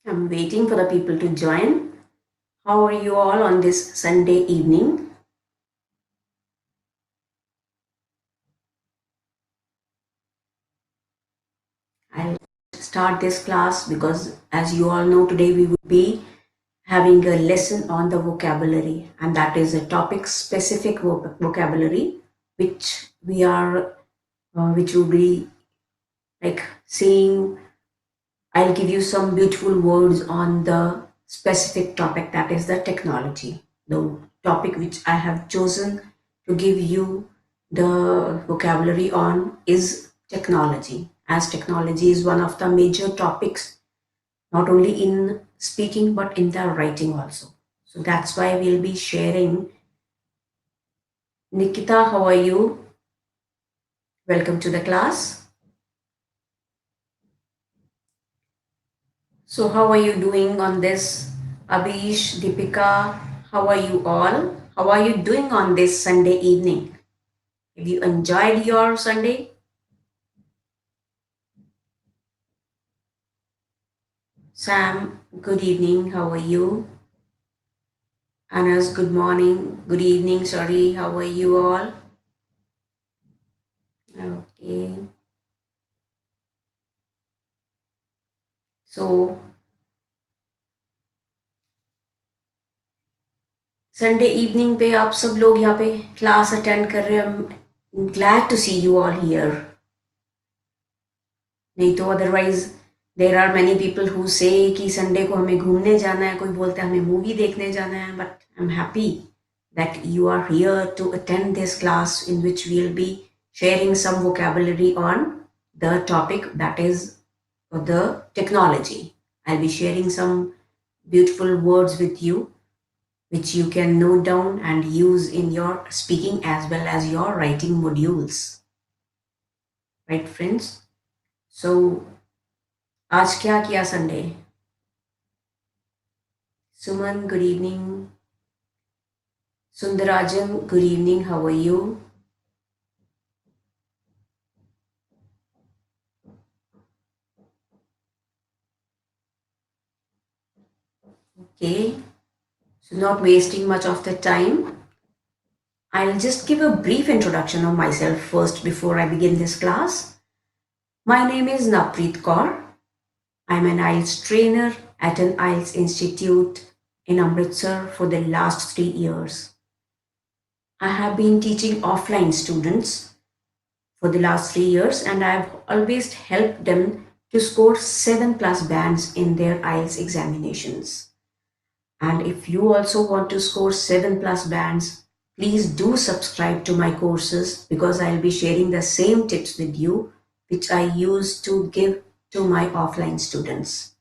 I'm waiting for the people to join. How are you all on this Sunday evening? I'll start this class because, as you all know, today we will be having a lesson on the vocabulary, and that is a topic specific vocabulary which which will be like saying. I'll give you some beautiful words on the specific topic, that is the technology. The topic which I have chosen to give you the vocabulary on is technology, as technology is one of the major topics, not only in speaking but in the writing also. So that's why we'll be sharing. Nikita, how are you? Welcome to the class. So, how are you doing on this? Abish, Deepika, how are you all? How are you doing on this Sunday evening? Have you enjoyed your Sunday? Sam, good evening. How are you? Anas, good morning. Good evening. Sorry, how are you all? Okay. So, Sunday evening पे आप सब लोग यहाँ पे class attend कर रहे हैं. Glad to see you all here. नहीं तो otherwise there are many people who say कि संडे को हमें घूमने जाना है, कोई बोलता है हमें मूवी देखने जाना है, but I am happy that you are here to attend this class in which we'll be sharing some vocabulary on the topic, that is the technology. I'll be sharing some beautiful words with you which you can note down and use in your speaking as well as your writing modules. Right, friends? So आज क्या किया Sunday? Suman, good evening. Sundarajan, good evening. How are you? Okay, so not wasting much of the time, I'll just give a brief introduction of myself first before I begin this class. My name is Navpreet Kaur. I'm an IELTS trainer at an IELTS institute in Amritsar for the last 3 years. I have been teaching offline students for the last 3 years, and I've always helped them to score 7 plus bands in their IELTS examinations. And if you also want to score 7 plus bands, please do subscribe to my courses because I'll be sharing the same tips with you which I use to give to my offline students.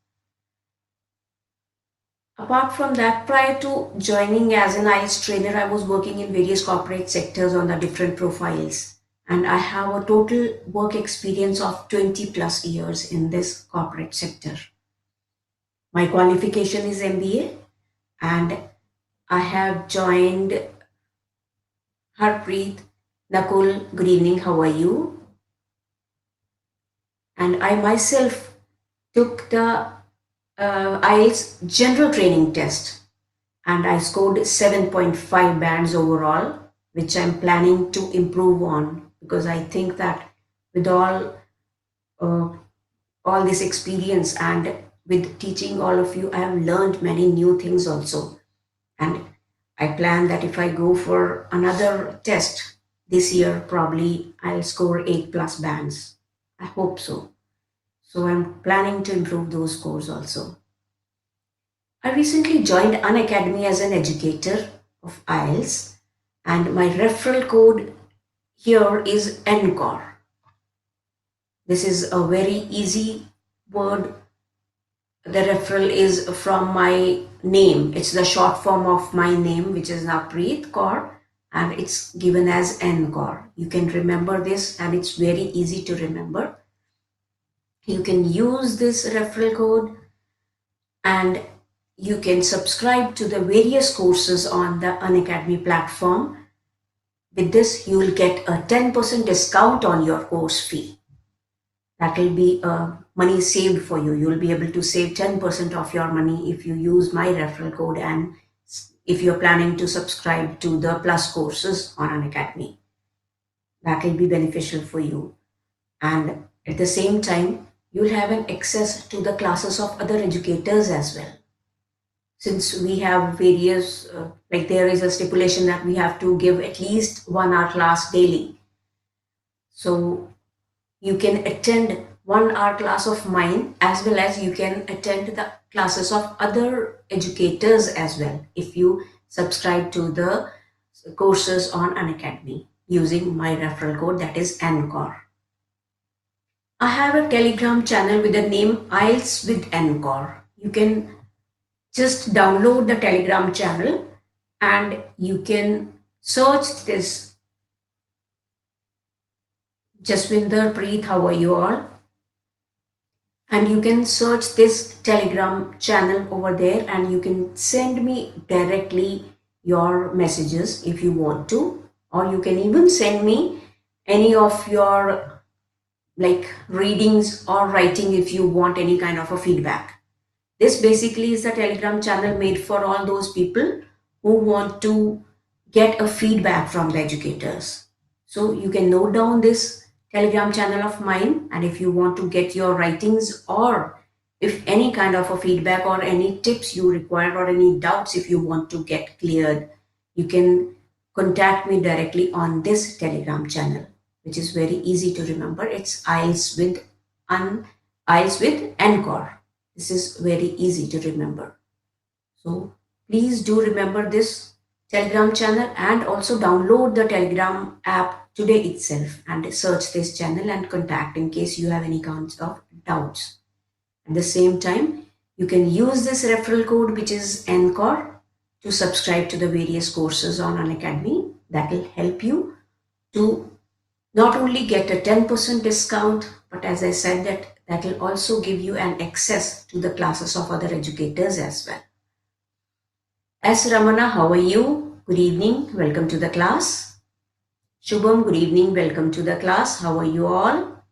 Apart from that, prior to joining as an IELTS trainer, I was working in various corporate sectors on the different profiles. And I have a total work experience of 20 plus years in this corporate sector. My qualification is MBA, and I have joined Harpreet. Nakul, good evening, how are you? And I myself took the IELTS general training test, and I scored 7.5 bands overall, which I'm planning to improve on because I think that with uh, all this experience and with teaching all of you, I have learned many new things also. And I plan that if I go for another test this year, probably I'll score 8 plus bands. I hope so. So I'm planning to improve those scores also. I recently joined Unacademy as an educator of IELTS, and my referral code here is NCOR. This is a very easy word. The referral is from my name. It's the short form of my name, which is Navpreet Kaur, and it's given as NCOR. You can remember this, and it's very easy to remember. You can use this referral code, and you can subscribe to the various courses on the Unacademy platform. With this, you will get a 10% discount on your course fee. That will be a money saved for you. You'll be able to save 10% of your money if you use my referral code, and if you're planning to subscribe to the Plus courses on Unacademy. That will be beneficial for you. And at the same time, you'll have an access to the classes of other educators as well. Since we have various, like there is a stipulation that we have to give at least 1 hour class daily. So you can attend 1 hour class of mine, as well as you can attend the classes of other educators as well if you subscribe to the courses on Unacademy using my referral code, that is NCOR. I have a Telegram channel with the name IELTS with NCOR. You can just download the Telegram channel and you can search this. Jaswinder Preet, how are you all? And you can search this Telegram channel over there, and you can send me directly your messages if you want to, or you can even send me any of your like readings or writing if you want any kind of a feedback. This basically is the Telegram channel made for all those people who want to get a feedback from the educators. So you can note down this Telegram channel of mine, and if you want to get your writings, or if any kind of a feedback or any tips you require or any doubts if you want to get cleared, you can contact me directly on this Telegram channel, which is very easy to remember. It's IELTS with NCOR. This is very easy to remember. So please do remember this Telegram channel, and also download the Telegram app today itself and search this channel and contact in case you have any kinds of doubts. At the same time, you can use this referral code, which is NCOR, to subscribe to the various courses on Unacademy. That will help you to not only get a 10% discount, but as I said, that will also give you an access to the classes of other educators as well. S. Ramana, how are you? Good evening. Welcome to the class. Shubham, good evening. Welcome to the class. How are you all?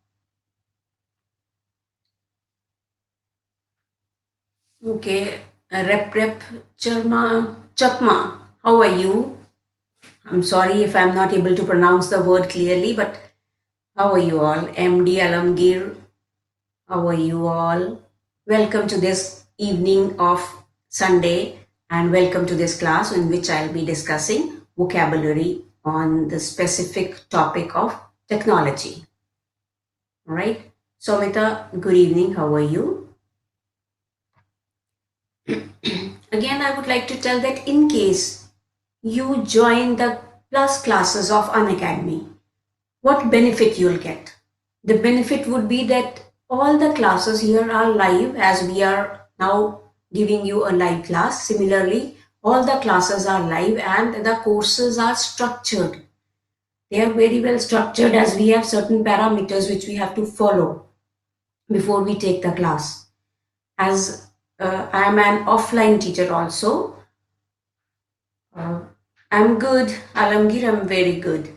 Okay. Rep Chakma, how are you? I'm sorry if I'm not able to pronounce the word clearly, but how are you all? MD Alamgir, how are you all? Welcome to this evening of Sunday, and welcome to this class in which I'll be discussing vocabulary on the specific topic of technology. All right. Somita, good evening. How are you? Again, I would like to tell that in case you join the plus classes of Unacademy, what benefit you'll get? The benefit would be that all the classes here are live, as we are now giving you a live class. Similarly, all the classes are live and the courses are structured. They are very well structured, as we have certain parameters which we have to follow before we take the class. As I am an offline teacher also. I'm good. Alamgir, I'm very good.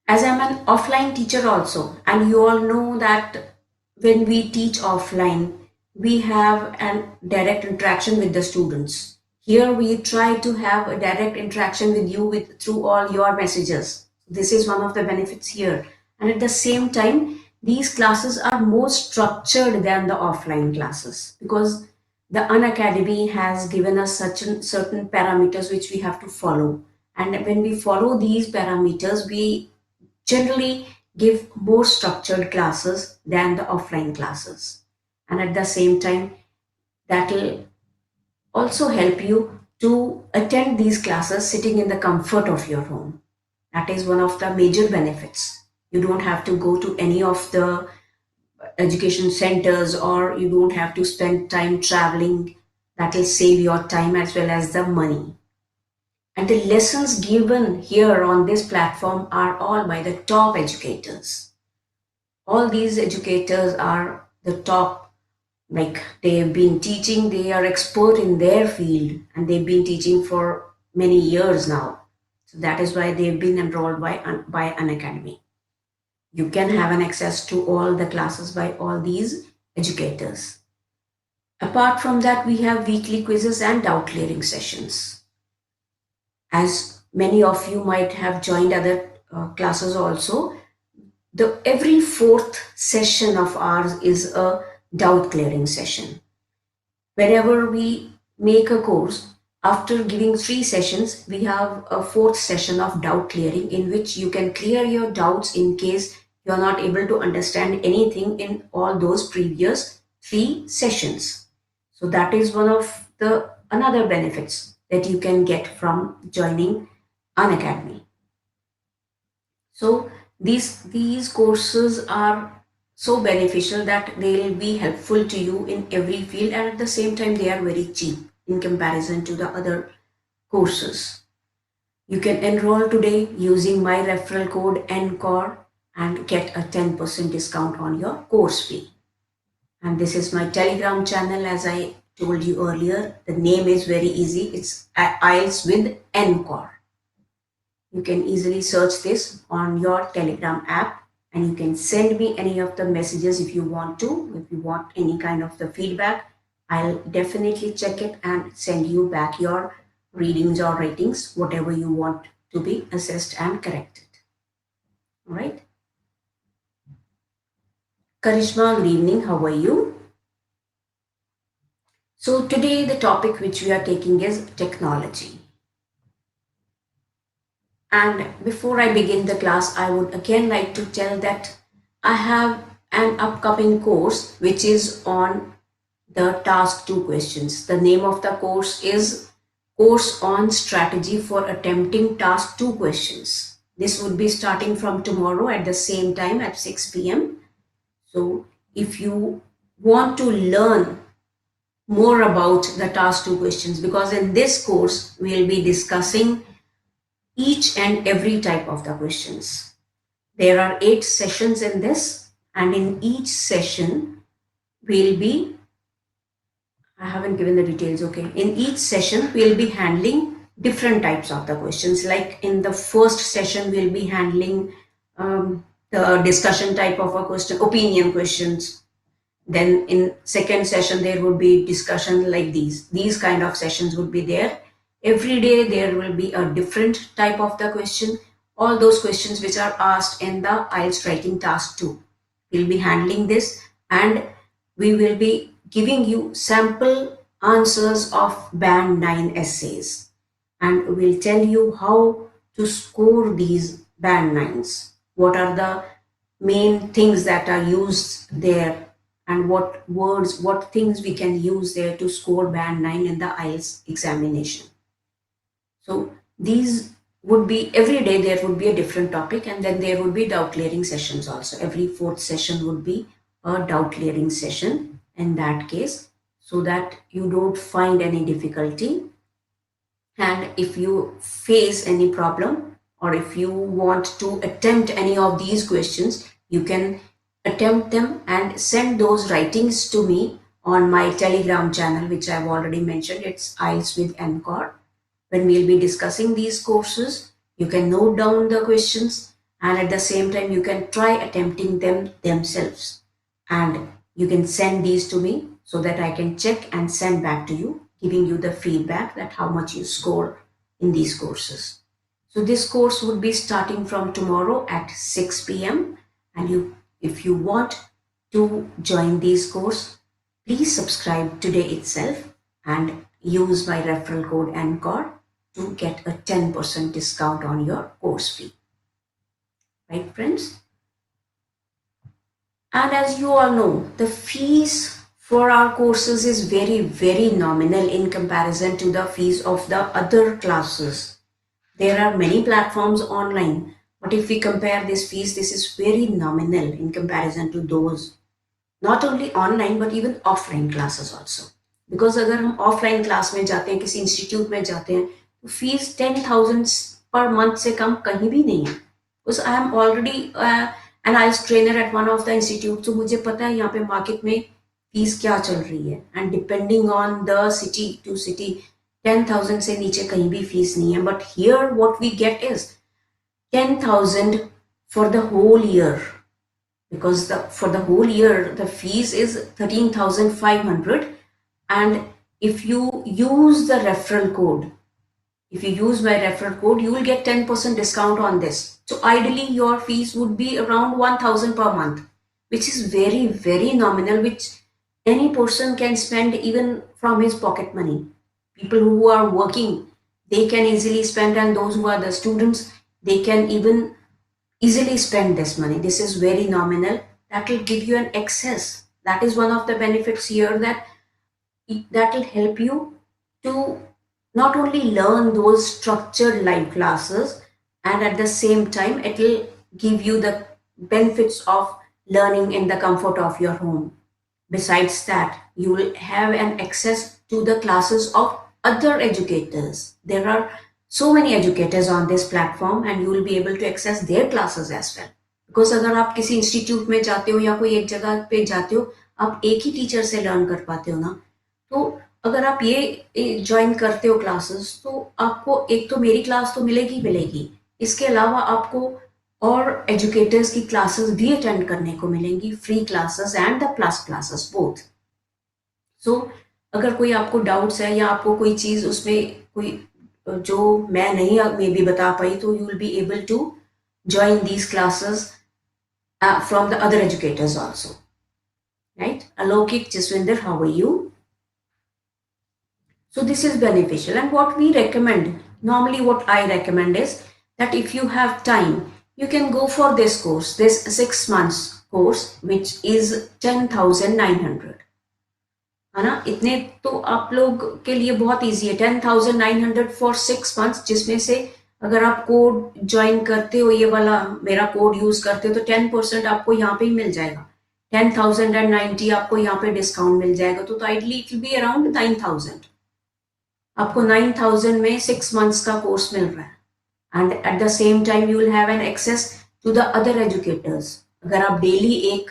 As I'm an offline teacher also, and you all know that when we teach offline, we have a direct interaction with the students. Here we try to have a direct interaction with you through all your messages. This is one of the benefits here. And at the same time, these classes are more structured than the offline classes, because the Unacademy has given us certain parameters which we have to follow. And when we follow these parameters, we generally give more structured classes than the offline classes. And at the same time, that will also help you to attend these classes sitting in the comfort of your home. That is one of the major benefits. You don't have to go to any of the education centers, or you don't have to spend time traveling. That will save your time as well as the money. And the lessons given here on this platform are all by the top educators. All these educators are the top, like they've been teaching, they are expert in their field, and they've been teaching for many years now. So that is why they've been enrolled by Unacademy. You can have an access to all the classes by all these educators. Apart from that, we have weekly quizzes and doubt clearing sessions. As many of you might have joined other classes also, the every fourth session of ours is a doubt clearing session. Whenever we make a course, after giving 3 sessions, we have a fourth session of doubt clearing in which you can clear your doubts in case you are not able to understand anything in all those previous 3 sessions. So that is one of the another benefits that you can get from joining Unacademy. So these courses are so beneficial that they'll be helpful to you in every field, and at the same time they are very cheap in comparison to the other courses. You can enroll today using my referral code NCORE and get a 10% discount on your course fee. And this is my Telegram channel. As I told you earlier, the name is very easy. It's IELTS with NCORE. You can easily search this on your Telegram app, and you can send me any of the messages if you want to. If you want any kind of the feedback, I'll definitely check it and send you back your readings or ratings, whatever you want to be assessed and corrected. All right. Karishma, good evening. How are you? So today the topic which we are taking is technology. And before I begin the class, I would again like to tell that I have an upcoming course which is on the task 2 questions. The name of the course is Course on Strategy for Attempting Task 2 Questions. This would be starting from tomorrow at the same time at 6 p.m. So if you want to learn more about the task 2 questions, because in this course we'll be discussing each and every type of the questions. There are 8 sessions in this, and in each session, we'll be, I haven't given the details, okay. In each session, we'll be handling different types of the questions. Like in the first session, we'll be handling the discussion type of a question, opinion questions. Then in second session, there would be discussion like these kind of sessions would be there. Every day there will be a different type of the question. All those questions which are asked in the IELTS writing task 2, we'll be handling this, and we will be giving you sample answers of band 9 essays, and we'll tell you how to score these band 9s, what are the main things that are used there, and what words, what things we can use there to score band 9 in the IELTS examination. So these would be every day there would be a different topic, and then there would be doubt clearing sessions also. Every fourth session would be a doubt clearing session in that case, so that you don't find any difficulty. And if you face any problem, or if you want to attempt any of these questions, you can attempt them and send those writings to me on my Telegram channel, which I've already mentioned. It's IELTS with NCORE. When we'll be discussing these courses, you can note down the questions, and at the same time you can try attempting them themselves, and you can send these to me so that I can check and send back to you, giving you the feedback that how much you score in these courses. So this course would be starting from tomorrow at 6 p.m. and if you want to join this course, please subscribe today itself and use my referral code NCORE to get a 10% discount on your course fee. Right, friends? And as you all know, the fees for our courses is very, very nominal in comparison to the fees of the other classes. There are many platforms online, but if we compare this fees, this is very nominal in comparison to those, not only online but even offline classes also. Because अगर हम offline class में जाते हैं, किसी institute में जाते हैं, तो fees 10,000 per month से कम कहीं भी नहीं है. Because I am already an IELTS trainer at one of the institute, so मुझे पता है यहाँ पे market में fees क्या चल रही है, and depending on the city to city, 10,000 से नीचे कहीं भी fees नहीं है. But here what we get is 10,000 for the whole year. because for the whole year the fees is 13,500, and if you use the referral code, if you use my referral code, you will get 10% discount on this. So ideally your fees would be around 1,000 per month, which is very, very nominal, which any person can spend even from his pocket money. People who are working, they can easily spend, and those who are the students, they can even easily spend this money. This is very nominal. That will give you an excess. That is one of the benefits here, that that will help you to not only learn those structured live classes, and at the same time it will give you the benefits of learning in the comfort of your home. Besides that, you will have an access to the classes of other educators. There are so many educators on this platform, and you will be able to access their classes as well. Because अगर आप किसी institute में जाते हो या कोई एक जगह पे जाते हो, आप एक ही टीचर से लर्न कर पाते हो ना। तो अगर आप ये ज्वाइन करते हो क्लासेस, तो आपको एक तो मेरी क्लास तो मिलेगी मिलेगी, इसके अलावा आपको और एजुकेटर्स की क्लासेस भी अटेंड करने को मिलेंगी, free classes and the plus classes both. So अगर कोई आपको डाउट्स है या आपको कोई चीज़ उसमें कोई जो मैं नहीं मे बी बता पाई, तो you will be able to join these classes from the other educators also. Right? Alokik, Jaswinder, how are you? So this is beneficial, and what we recommend, normally what I recommend is that if you have time, you can go for this course, this 6 months course, which is 10,900, है ना। इतने तो आप लोग के लिए बहुत easy है, 10,900 फॉर 6 months, जिसमें से अगर आप कोड ज्वाइन करते हो, ये वाला मेरा कोड यूज करते हो, तो 10% आपको यहाँ पे ही मिल जाएगा। 10,090 आपको यहाँ पे डिस्काउंट मिल जाएगा, तो ideally it will be around 9,000। आपको 9,000 में 6 months का कोर्स मिल रहा है, and at the same time you will have an access to the other educators. अगर आप डेली एक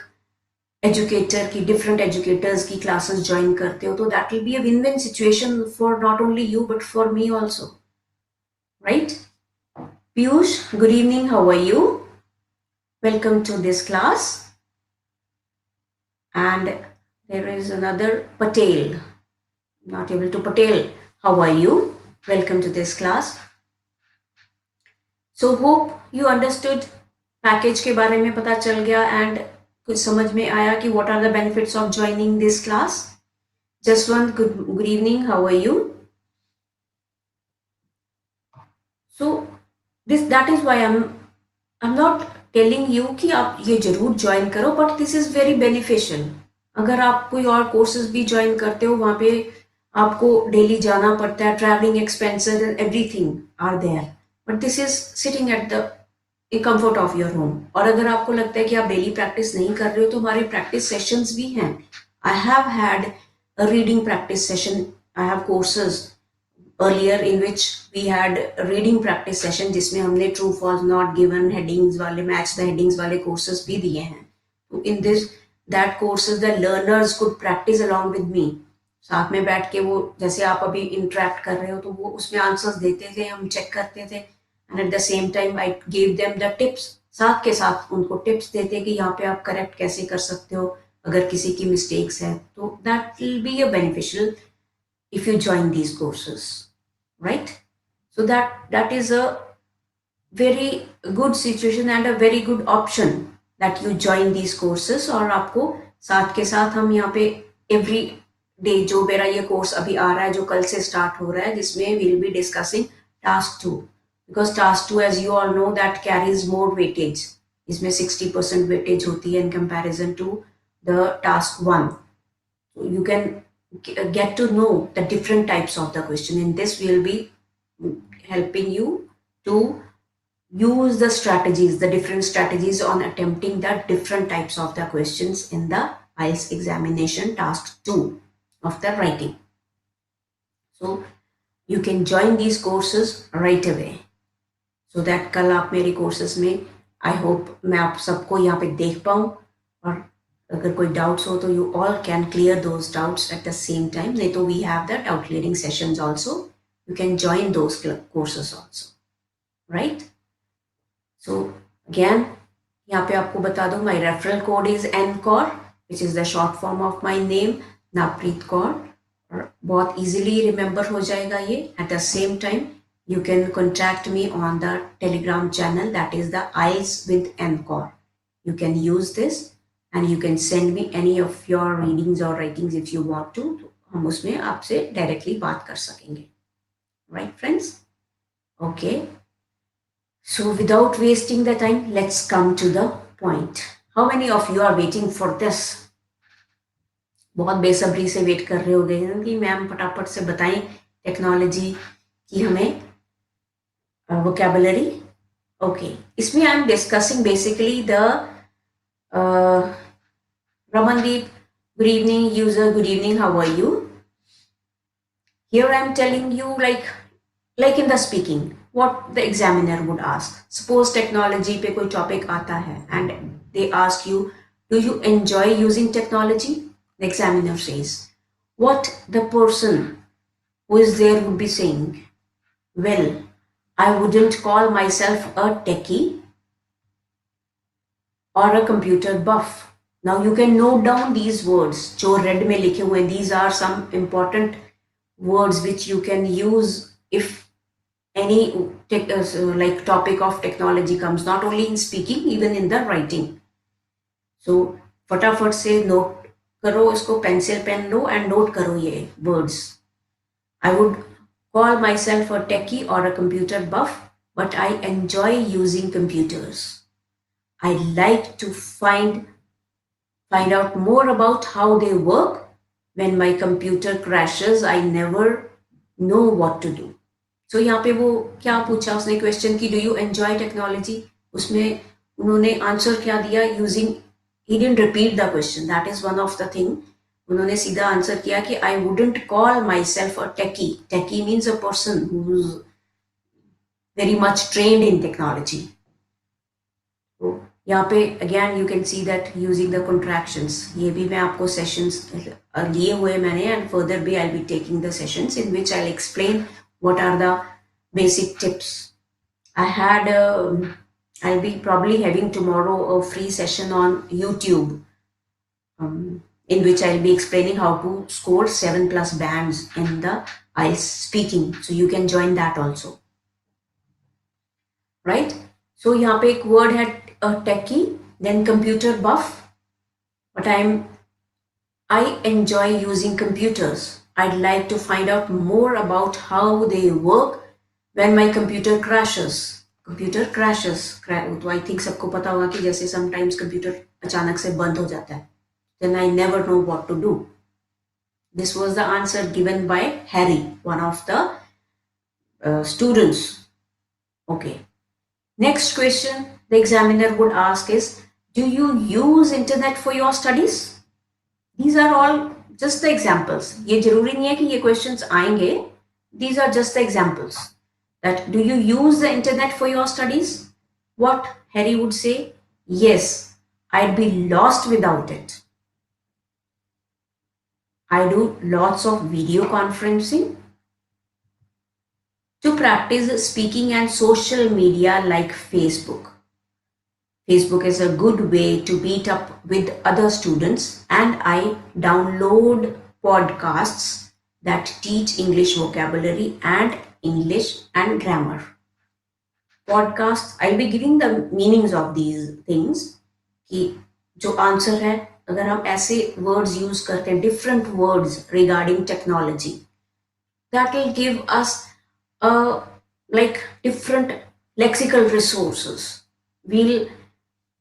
एजुकेटर की, डिफरेंट एजुकेटर्स की क्लासेस ज्वाइन करते हो, तो that will be a win win situation for not only you but for me also, right? Piyush, good evening, how are you? Welcome to this class. And there is another Patel, not able to Patel, how are you? Welcome to this class. So hope you understood, package के बारे में पता चल गया, and कुछ समझ में आया कि what are the benefits of joining this class. Jaswant, good evening, how are you? So that is why I'm not telling you कि आप ये जरूर ज्वाइन करो, but this is very beneficial. अगर आप कोई और कोर्सेज भी ज्वाइन करते हो, वहां पे आपको डेली जाना पड़ता है, travelling expenses and everything are there, but this is sitting at the comfort of your home. और अगर आपको लगता है कि आप डेली प्रैक्टिस नहीं कर रहे हो, तो हमारे प्रैक्टिस सेशंस भी हैं। I have had a reading practice session, I have courses earlier in which we had a reading practice session, जिसमें हमने true false not given headings वाले, match the headings वाले courses भी दिए हैं। तो in that courses the learners could practice along with me, साथ में बैठ के वो जैसे आप अभी interact कर रहे हो, तो वो उसमें answers देते थे, हम check करते थे, and at the same time I gave them the tips, साथ के साथ उनको tips देते कि यहाँ पे आप correct कैसे कर सकते हो अगर किसी की mistakes है। तो that will be a beneficial if you join these courses, right? So that is a very good situation and a very good option that you join these courses. और आपको साथ के साथ हम यहाँ पे every day, जो मेरा ये कोर्स अभी आ रहा है, जो कल से स्टार्ट हो रहा है, जिसमें we'll be discussing task 2, because task 2 as you all know that carries more weightage, इसमें 60% weightage होती है in comparison to the task 1. So you can get to know the different types of the question. In this we will be helping you to use the strategies, the different strategies on attempting the different types of the questions in the IELTS examination task 2 of the writing. So you can join these courses right away, so that कल आप मेरे courses में I hope मैं आप सबको यहाँ पे देख पाऊँ, और अगर कोई डाउट्स हो तो you all can clear those doubts at the same time. नहीं तो we have the doubt clearing sessions also, you can join those courses also, right? So again यहाँ पे आपको बता दूं, माई रेफरल कोड इज एनकॉर, which is the short form of my name, Navpreet Kaur. और बहुत इजीली रिमेंबर हो जाएगा ये। At the same time you can contact me on the telegram channel, that is the IELTS with Encore. You can use this and you can send me any of your readings or writings if you want to. हम उसमें आपसे directly बात कर सकेंगे, right friends? Okay, so without wasting the time, let's come to the point. How many of you are waiting for this? बहुत बेसब्री से wait कर रहे हो गए हैं कि मैम फटाफट से बताएं टेक्नोलॉजी की हमें vocabulary. Okay, इसमें I am discussing basically the Ramandeep. Good evening, user. Good evening. How are you? Here I am telling you, like in the speaking, what the examiner would ask. Suppose technology पे कोई topic आता है and they ask you, do you enjoy using technology? The examiner says, what the person who is there would be saying, well, I wouldn't call myself a techie or a computer buff. Now you can note down these words जो red में लिखे हुए हैं. These are some important words which you can use if any like topic of technology comes, not only in speaking, even in the writing. So फटाफट से note करो इसको, pencil pen low and note करो ये words. I would call myself a techie or a computer buff, but I enjoy using computers. I like to find out more about how they work. When my computer crashes, I never know what to do. So यहाँ पे वो क्या पूछा उसने question की, do you enjoy technology, उसमें उन्होंने answer क्या दिया, using, he didn't repeat the question, that is one of the thing. उन्होंने सीधा आंसर किया कि I wouldn't call myself a techie. Techie means a person who is very much trained in technology. तो यहाँ पे again you can see that using the contractions, ये भी मैं आपको सेशंस लिए हुए मैंने, एंड फर्दर भी I be taking the sessions in which I explain what are the basic tips. I'll be probably having tomorrow a free session on YouTube, in which I'll be explaining how to score 7+ bands in the IELTS speaking. So you can join that also. Right? So यहाँ पे एक word है techie, then computer buff, but I enjoy using computers. I'd like to find out more about how they work when my computer crashes. Computer crashes. तो I think सबको पता होगा कि जैसे sometimes computer अचानक से बंद हो जाता है. Then I never know what to do. This was the answer given by Harry, one of the students. Okay. Next question the examiner would ask is, do you use internet for your studies? These are all just the examples. ये जरूरी नहीं है कि ये questions आएंगे. These are just the examples. That do you use the internet for your studies? What Harry would say? Yes, I'd be lost without it. I do lots of video conferencing to practice speaking and social media like Facebook. Facebook is a good way to meet up with other students, and I download podcasts that teach English vocabulary and English and grammar. Podcasts, I'll be giving the meanings of these things. कि जो answer है, अगर हम ऐसे words use करते हैं, different words regarding technology, that will give us like different lexical resources. We'll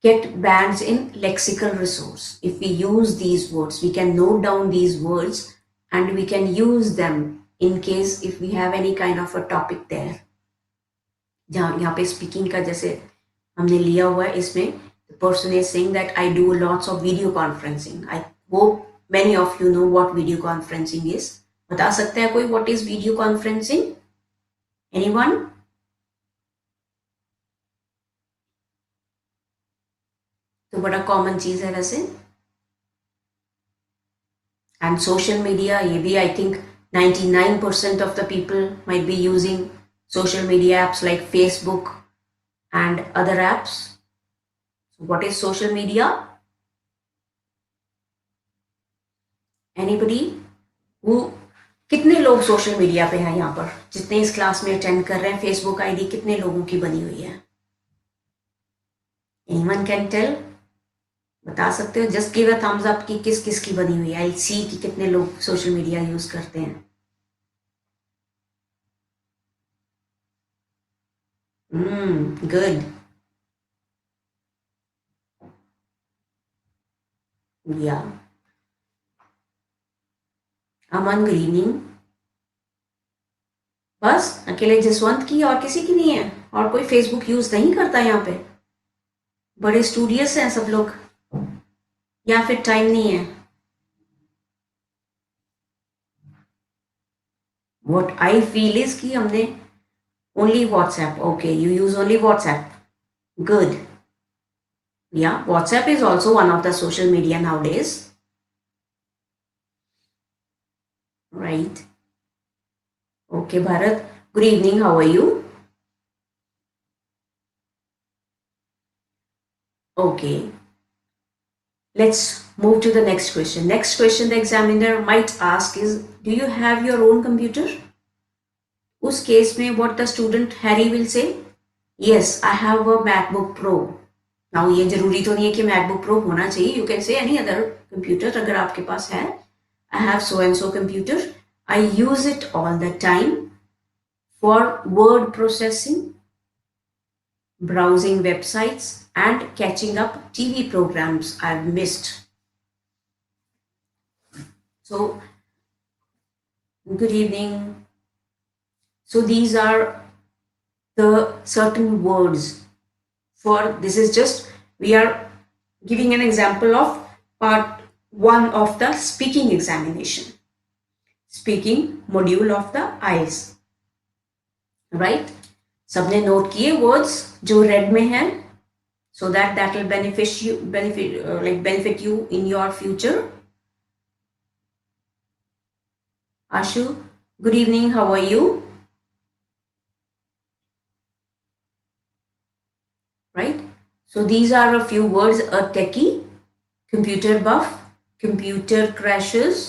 get bands in lexical resource. If we use these words, we can note down these words and we can use them in case if we have any kind of a topic there. जहाँ यहाँ पे speaking का जैसे हमने लिया हुआ है, इसमें the person is saying that I do lots of video conferencing. I hope many of you know what video conferencing is. बता सकते हैं कोई what is video conferencing? Anyone? तो बड़ा कॉमन चीज है वैसे. एंड सोशल मीडिया, ये भी I think 99% of the people might be using social media apps like Facebook and other apps. So what is social media? Anybody who कितने लोग social media पे हैं यहाँ पर जितने इस क्लास में अटेंड कर रहे हैं फेसबुक आईडी कितने लोगों की बनी हुई है एनीवन कैन टेल बता सकते हो just give a thumbs up कि किस किस की बनी हुई है आई सी कि कितने लोग सोशल मीडिया यूज करते हैं गुड या अमन गुड इवनिंग बस अकेले जसवंत की और किसी की नहीं है और कोई फेसबुक यूज नहीं करता यहाँ पे बड़े स्टूडियस हैं सब लोग या फिर टाइम नहीं है व्हाट आई फील इज कि हमने only WhatsApp okay you use only WhatsApp good या WhatsApp is also one of the social media nowadays right okay Bharat good evening how are you okay let's move to the next question the examiner might ask is do you have your own computer उस case में what the student Harry will say yes I have a MacBook Pro now ये जरूरी तो नहीं है कि MacBook Pro होना चाहिए you can say any other computer अगर आपके पास है I have so and so computer I use it all the time for word processing browsing websites and catching up TV programs I've missed so good evening so these are the certain words for this is just we are giving an example of part 1 of the speaking examination speaking module of the IELTS right सबने note किए words जो red में हैं so that will benefit you in your future Ashu good evening how are you right so these are a few words a techie computer buff computer crashes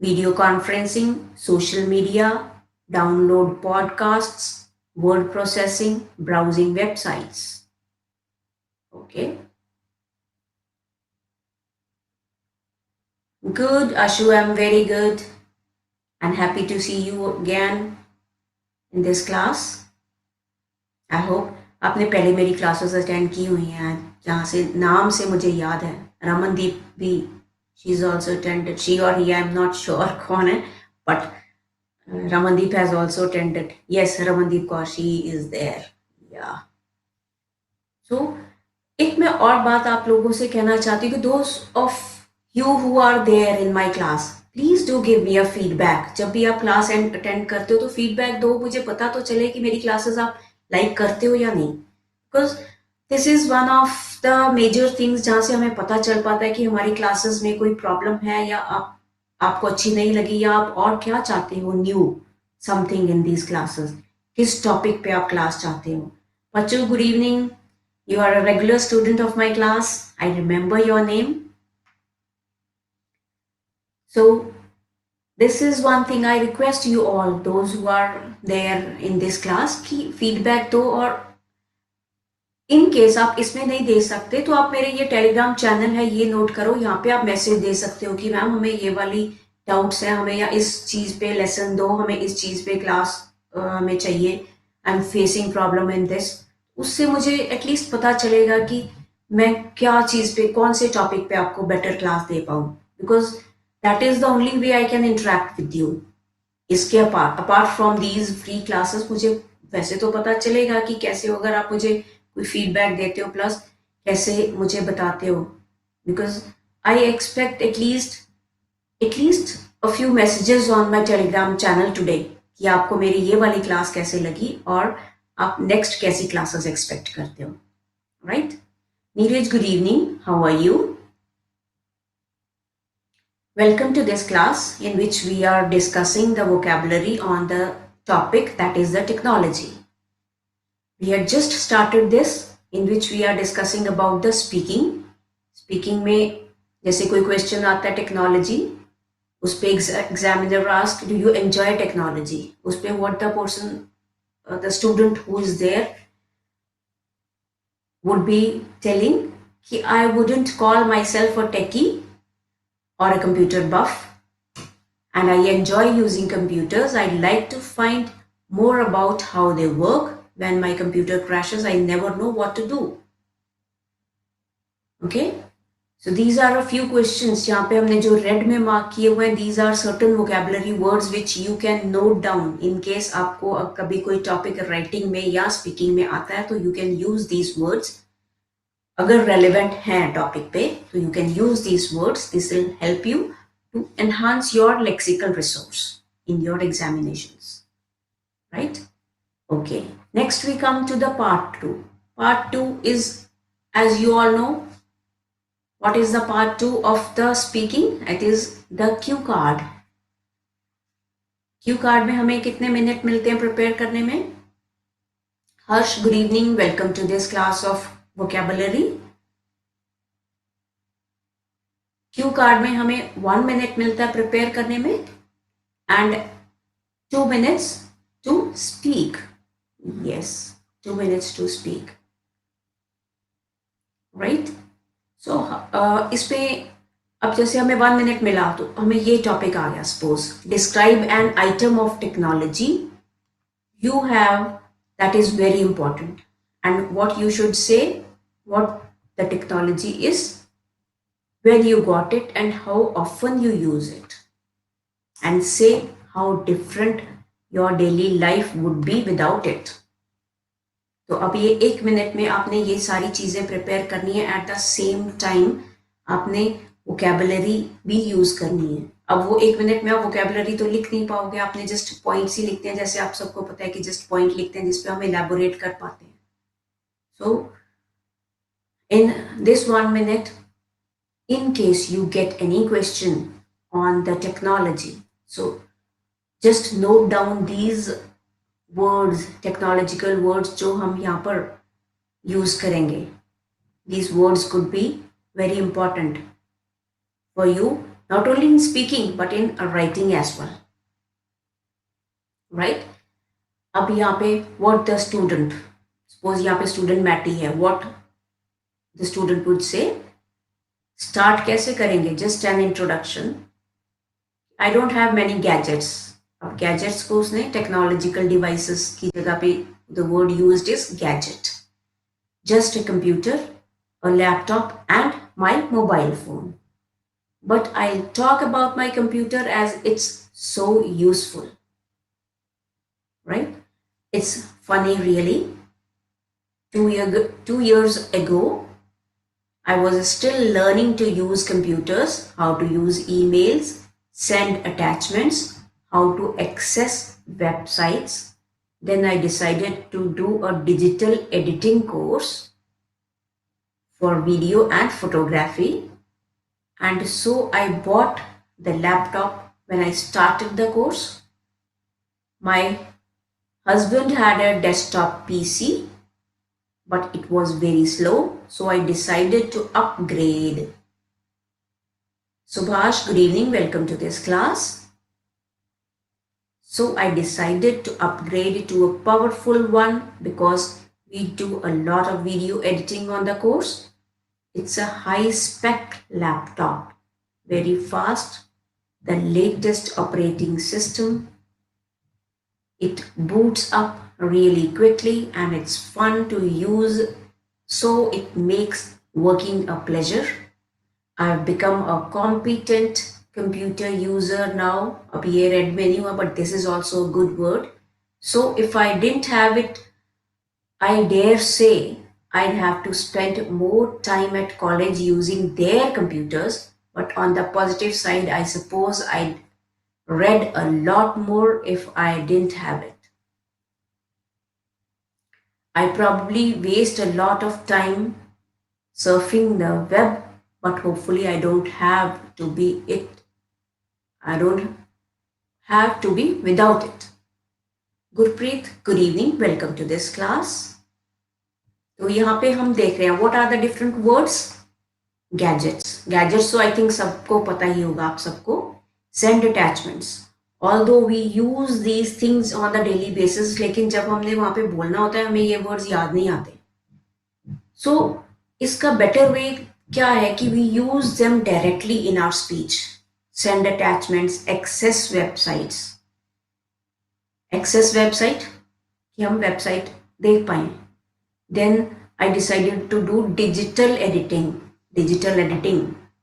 video conferencing social media download podcasts word processing browsing websites okay good Ashu I'm very good and happy to see you again in this class I hope आपने पहले मेरी classes attend की हुई हैं जहाँ से नाम से मुझे याद है रमनदीप भी she is also attended she और ही आई एम नॉट श्योर कौन है but Ramandeep has also attended. Yes, Ramandeep Kaur, she is there. Yeah. So, एक मैं और बात आप लोगों से कहना चाहती हूँ कि those of you who are there in my class, please do give me a feedback. जब भी आप क्लास अटेंड करते हो तो फीडबैक दो मुझे पता तो चले कि मेरी क्लासेस आप लाइक करते हो या नहीं because this is one of the major things जहाँ से हमें पता चल पाता है कि हमारी क्लासेस में कोई प्रॉब्लम है या आपको अच्छी नहीं लगी या आप और क्या चाहते हो new something in these classes किस टॉपिक पे आप क्लास चाहते हो बच्चों good evening you are a regular student of my class I remember your name so this is one thing I request you all those who are there in this class कि feedback दो और in case आप इसमें नहीं दे सकते तो आप मेरे ये टेलीग्राम चैनल है ये नोट करो यहाँ पे आप मैसेज दे सकते हो कि मैम हमें ये वाली डाउट्स है हमें या इस चीज पे लेसन दो हमें इस चीज पे क्लास हमें चाहिए I am facing problem in this उससे मुझे एटलीस्ट पता चलेगा कि मैं क्या चीज पे कौन से टॉपिक पे आपको बेटर क्लास दे पाऊँ because that is the only way I can interact with you इसके apart from these free classes मुझे वैसे तो पता चलेगा कि कैसे अगर आप मुझे कोई फीडबैक देते हो प्लस कैसे मुझे बताते हो because I expect at least a few messages on my Telegram channel today कि आपको मेरी ये वाली क्लास कैसे लगी और आप नेक्स्ट कैसी क्लासेस एक्सपेक्ट करते हो right Neeraj good evening how are you Welcome to this class in which we are discussing the vocabulary on the topic that is the technology. We had just started this in which we are discussing about the speaking. Speaking में जैसे कोई question आता है technology, उस पे examiner ask do you enjoy technology, उस पे what the person the student who is there would be telling कि I wouldn't call myself a techie or a computer buff, and I enjoy using computers. I'd like to find more about how they work. When my computer crashes, I never know what to do. Okay? So these are a few questions. यहाँ पे हमने जो red में mark किए हुए हैं, these are certain vocabulary words which you can note down in case आपको कभी कोई topic writing में या speaking में आता है, तो you can use these words. अगर relevant है topic पे, तो you can use these words. This will help you to enhance your lexical resource in your examinations. Right? Okay. Next we come to the part 2. Part 2 is, as you all know, what is the part 2 of the speaking? It is the cue card. Cue card में हमें कितने minute मिलते हैं prepare करने में? Harsh, good evening. Welcome to this class of vocabulary. Cue card में हमें 1 minute मिलता है प्रिपेयर करने में and 2 minutes to speak. Yes, 2 minutes to speak. Right? So इस पे अब जैसे हमें 1 minute मिला तो हमें ये टॉपिक आ गया. Suppose describe an item of technology you have, that is very important, and what you should say, what the technology is, when you got it and how often you use it, and say how different your daily life would be without it. तो अब ये 1 minute में आपने ये सारी चीजें prepare करनी है. एट द सेम टाइम आपने वोकेबलरी भी यूज करनी है. अब वो 1 मिनट में आप वोकेबलरी तो लिख नहीं पाओगे, आपने जस्ट पॉइंट्स ही लिखते हैं. जैसे आप सबको पता है कि जस्ट पॉइंट लिखते हैं जिसपे हम इलेबोरेट कर पाते हैं. सो in this 1 minute, in case you get any question on the technology, so just note down these words, technological words जो हम यहाँ पर यूज करेंगे. These words could be very important for you, not only in speaking but in writing as well. Right? अब यहाँ पे what the student, suppose यहाँ पे student मैटी है, what the student would say. Start कैसे करेंगे? Just an introduction. I don't have many gadgets. अब gadgets को उसने टेक्नोलॉजिकल डिवाइसेस की जगह पे the word used is gadget. Just a computer, a laptop and my mobile phone. But I'll talk about my computer as it's so useful. Right? It's funny really. 2 years ago, I was still learning to use computers, how to use emails, send attachments, how to access websites. Then I decided to do a digital editing course for video and photography. And so I bought the laptop when I started the course. My husband had a desktop PC, but it was very slow, so I decided to upgrade. Subhash, good evening. Welcome to this class. So I decided to upgrade to a powerful one because we do a lot of video editing on the course. It's a high-spec laptop, very fast, the latest operating system. It boots up really quickly and it's fun to use, so it makes working a pleasure. I've become a competent computer user now. अब ये red में नहीं हुआ, but this is also a good word. So if I didn't have it, I dare say I'd have to spend more time at college using their computers. But on the positive side, I suppose I'd read a lot more if I didn't have it. I probably waste a lot of time surfing the web, but hopefully I don't have to be it. I don't have to be without it. Gurpreet, good evening. Welcome to this class. तो यहाँ पे हम देख रहे हैं what are the different words. Gadgets तो I think सबको पता ही होगा आप सबको. Send attachments. Although we use these things on the daily basis, लेकिन जब हमने वहां पे बोलना होता है हमें ये वर्ड्स याद नहीं आते. सो इसका बेटर वे क्या है कि we use them directly in our speech. Send attachments, access website कि हम वेबसाइट देख पाए. Then I decided to do digital editing.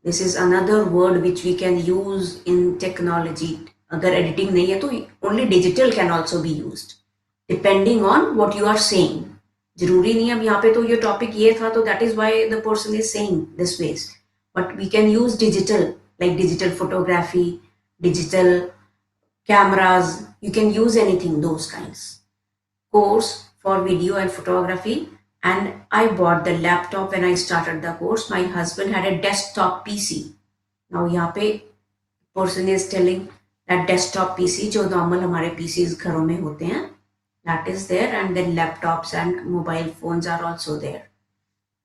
This is another word which we can use in technology. अगर editing नहीं है तो only digital can also be use depending on what you are saying. जरूरी नहीं अब यहाँ पे तो ये टॉपिक ये था तो that is why the person is saying this ways. But we can use digital, like digital photography, digital cameras, you can use anything, those kinds. Course for video and photography, and I bought the laptop when I started the course. My husband had a desktop PC. Now यहाँ पे person is telling that desktop PC जो normal हमारे PCs घरों में होते हैं, that is there, and then laptops and mobile phones are also there.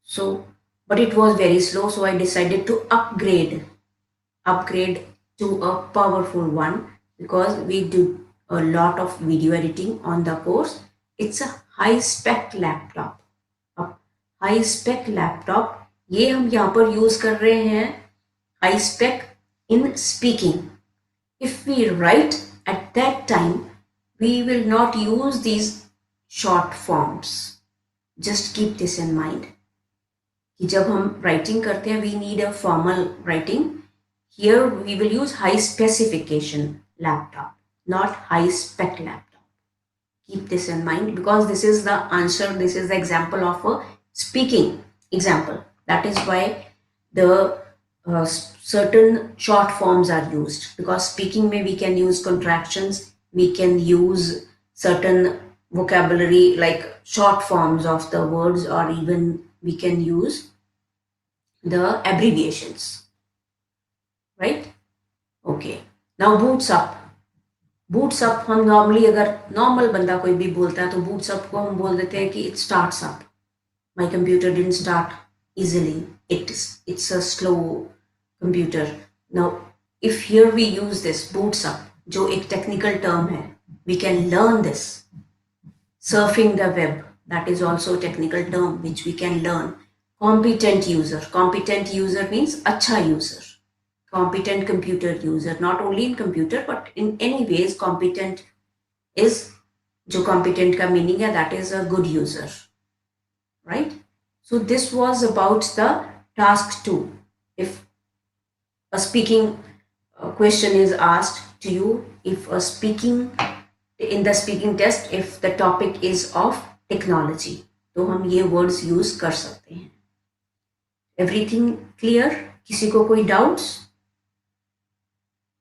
So, but it was very slow, so I decided to upgrade to a powerful one because we do a lot of video editing on the course. It's a high spec laptop. अब high spec laptop ये हम यहाँ पर use कर रहे हैं high spec in speaking. If we write at that time, we will not use these short forms. Just keep this in mind कि जब हम writing करते हैं we need a formal writing. Here we will use high specification laptop, not high spec laptop. Keep this in mind because this is the answer, this is the example of a speaking example. That is why the certain short forms are used, because speaking में we can use contractions, we can use certain vocabulary like short forms of the words, or even we can use the abbreviations. Right? Okay. Now boots up. Boots up हम normally अगर normal बंदा कोई भी बोलता है तो boots up को हम बोल देते हैं कि it starts up. My computer didn't start easily, it's a slow computer. Now if here we use this boots up जो एक टेक्निकल टर्म है, we can learn this. Surfing the web, that is also technical term which we can learn. Competent user means अच्छा user. Competent computer user, not only in computer but in any ways competent is, जो competent का meaning है, that is a good user, right? So this was about the task 2. If a speaking question is asked to you, if a speaking in the speaking test, if the topic is of technology, तो हम ये words use कर सकते हैं. Everything clear? किसी को कोई doubts?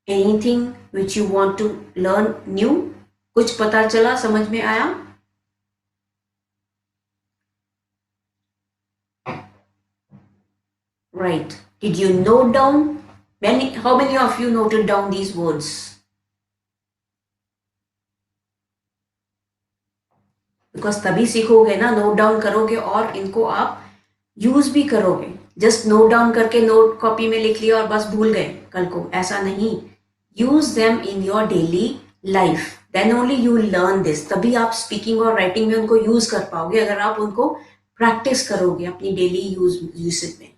Anything which you want to learn new? कुछ पता चला, समझ में आया? Right. Did you note down? How many of you noted down these words? Because तभी सीखोगे ना, नोट डाउन करोगे और इनको आप यूज भी करोगे. जस्ट नोट डाउन करके नोट कॉपी में लिख लिया और बस भूल गए कल को, ऐसा नहीं. Use them in your daily life, then only you learn this. तभी आप स्पीकिंग और राइटिंग में उनको यूज कर पाओगे, अगर आप उनको प्रैक्टिस करोगे अपनी डेली यूसेज में.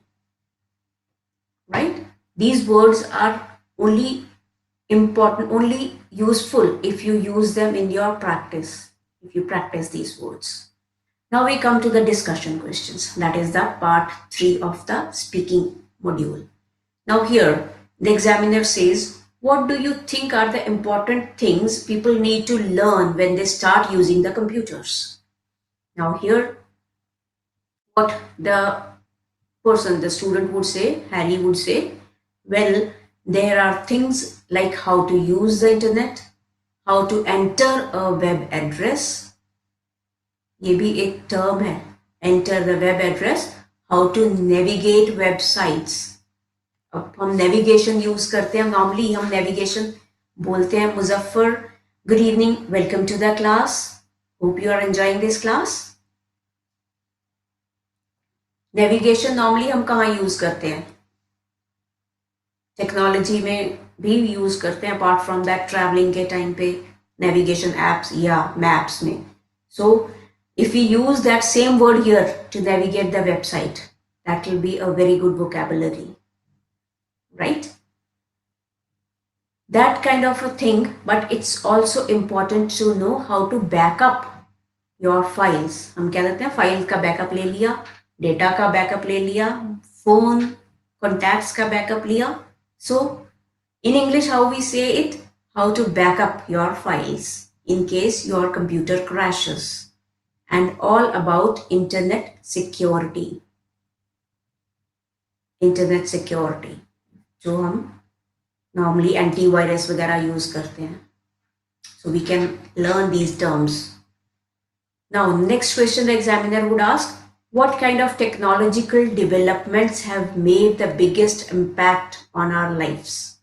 Right? These words are only important, only useful if you use them in your practice, if you practice these words. Now we come to the discussion questions. That is the part 3 of the speaking module. Now here the examiner says, what do you think are the important things people need to learn when they start using the computers? Now here what the person, the student would say, Harry would say, well, there are things like how to use the internet, how to enter a web address. ये भी एक term है, enter the web address, how to navigate websites. अब हम navigation use करते हैं, normally हम navigation बोलते हैं. Muzaffar, good evening, welcome to the class, hope you are enjoying this class. Navigation normally हम कहाँ यूज करते हैं? टेक्नोलॉजी में भी यूज करते हैं, अपार्ट फ्रॉम दैट ट्रैवलिंग के टाइम पे नेविगेशन एप्स या मैप्स में. सो if we use that same word here to navigate the website, that will be a very good vocabulary, right? That kind of a thing, but it's also important to know how to back up your files. हम क्या कहते हैं, file का backup ले लिया, data का backup ले लिया, फोन कॉन्टैक्ट्स का बैकअप लिया. सो in English, how we say it, how to back up your files in case your computer crashes, and all about internet security. Internet security, जो हम normally antivirus वगैरह use करते हैं. So we can learn these terms. Now, next question the examiner would ask, what kind of technological developments have made the biggest impact on our lives?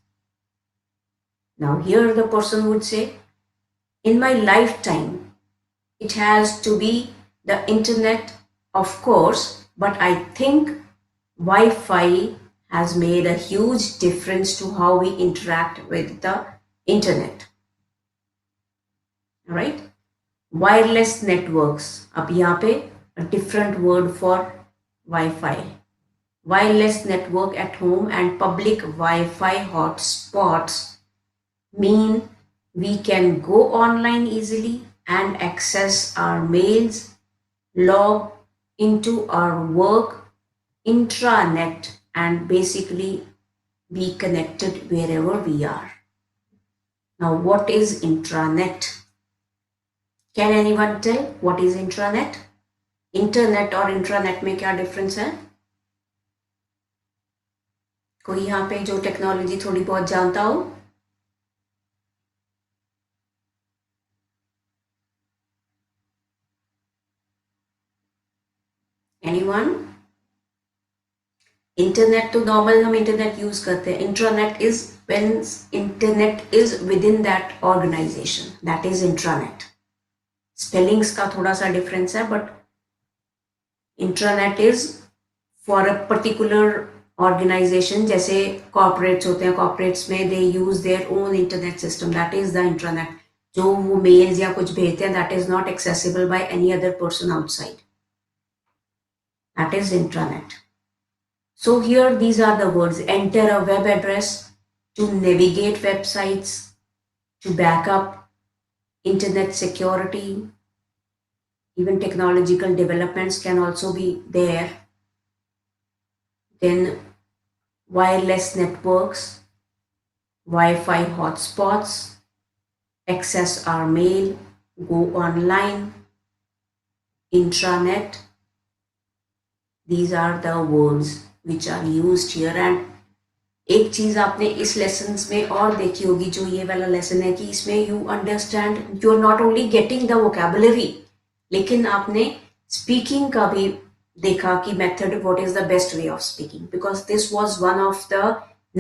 Now, here the person would say, in my lifetime, it has to be the internet, of course, but I think Wi-Fi has made a huge difference to how we interact with the internet. Right? Wireless networks. अब यहाँ पे a different word for Wi-Fi. Wireless network at home and public Wi-Fi hotspots mean we can go online easily and access our mails, log into our work, intranet, and basically be connected wherever we are. Now, what is intranet? Can anyone tell what is intranet? Internet और intranet में क्या difference है? कोई यहाँ पे जो technology थोड़ी बहुत जानता हो? Anyone? इंटरनेट तो नॉर्मल हम इंटरनेट यूज करते हैं. Intranet is when internet is within that organisation, that is intranet. Spellings का थोड़ा सा डिफरेंस है, but intranet is for a particular organisation. जैसे कॉर्पोरेट्स होते हैं, कॉर्पोरेट्स में they use their own internet system, that is the intranet. जो वो मेल्स या कुछ भेजते हैं, that is not accessible by any other person outside, that is intranet. So here these are the words: enter a web address, to navigate websites, to back up, internet security, even technological developments can also be there. Then wireless networks, Wi-Fi hotspots, access our mail, go online, intranet. These are the words which are used here. And एक चीज आपने इस lessons में और देखी होगी, जो ये वाला लेसन है, कि इसमें you understand, you are not only getting the vocabulary, लेकिन आपने स्पीकिंग का भी देखा कि method, what is the best way of speaking, because this was one of the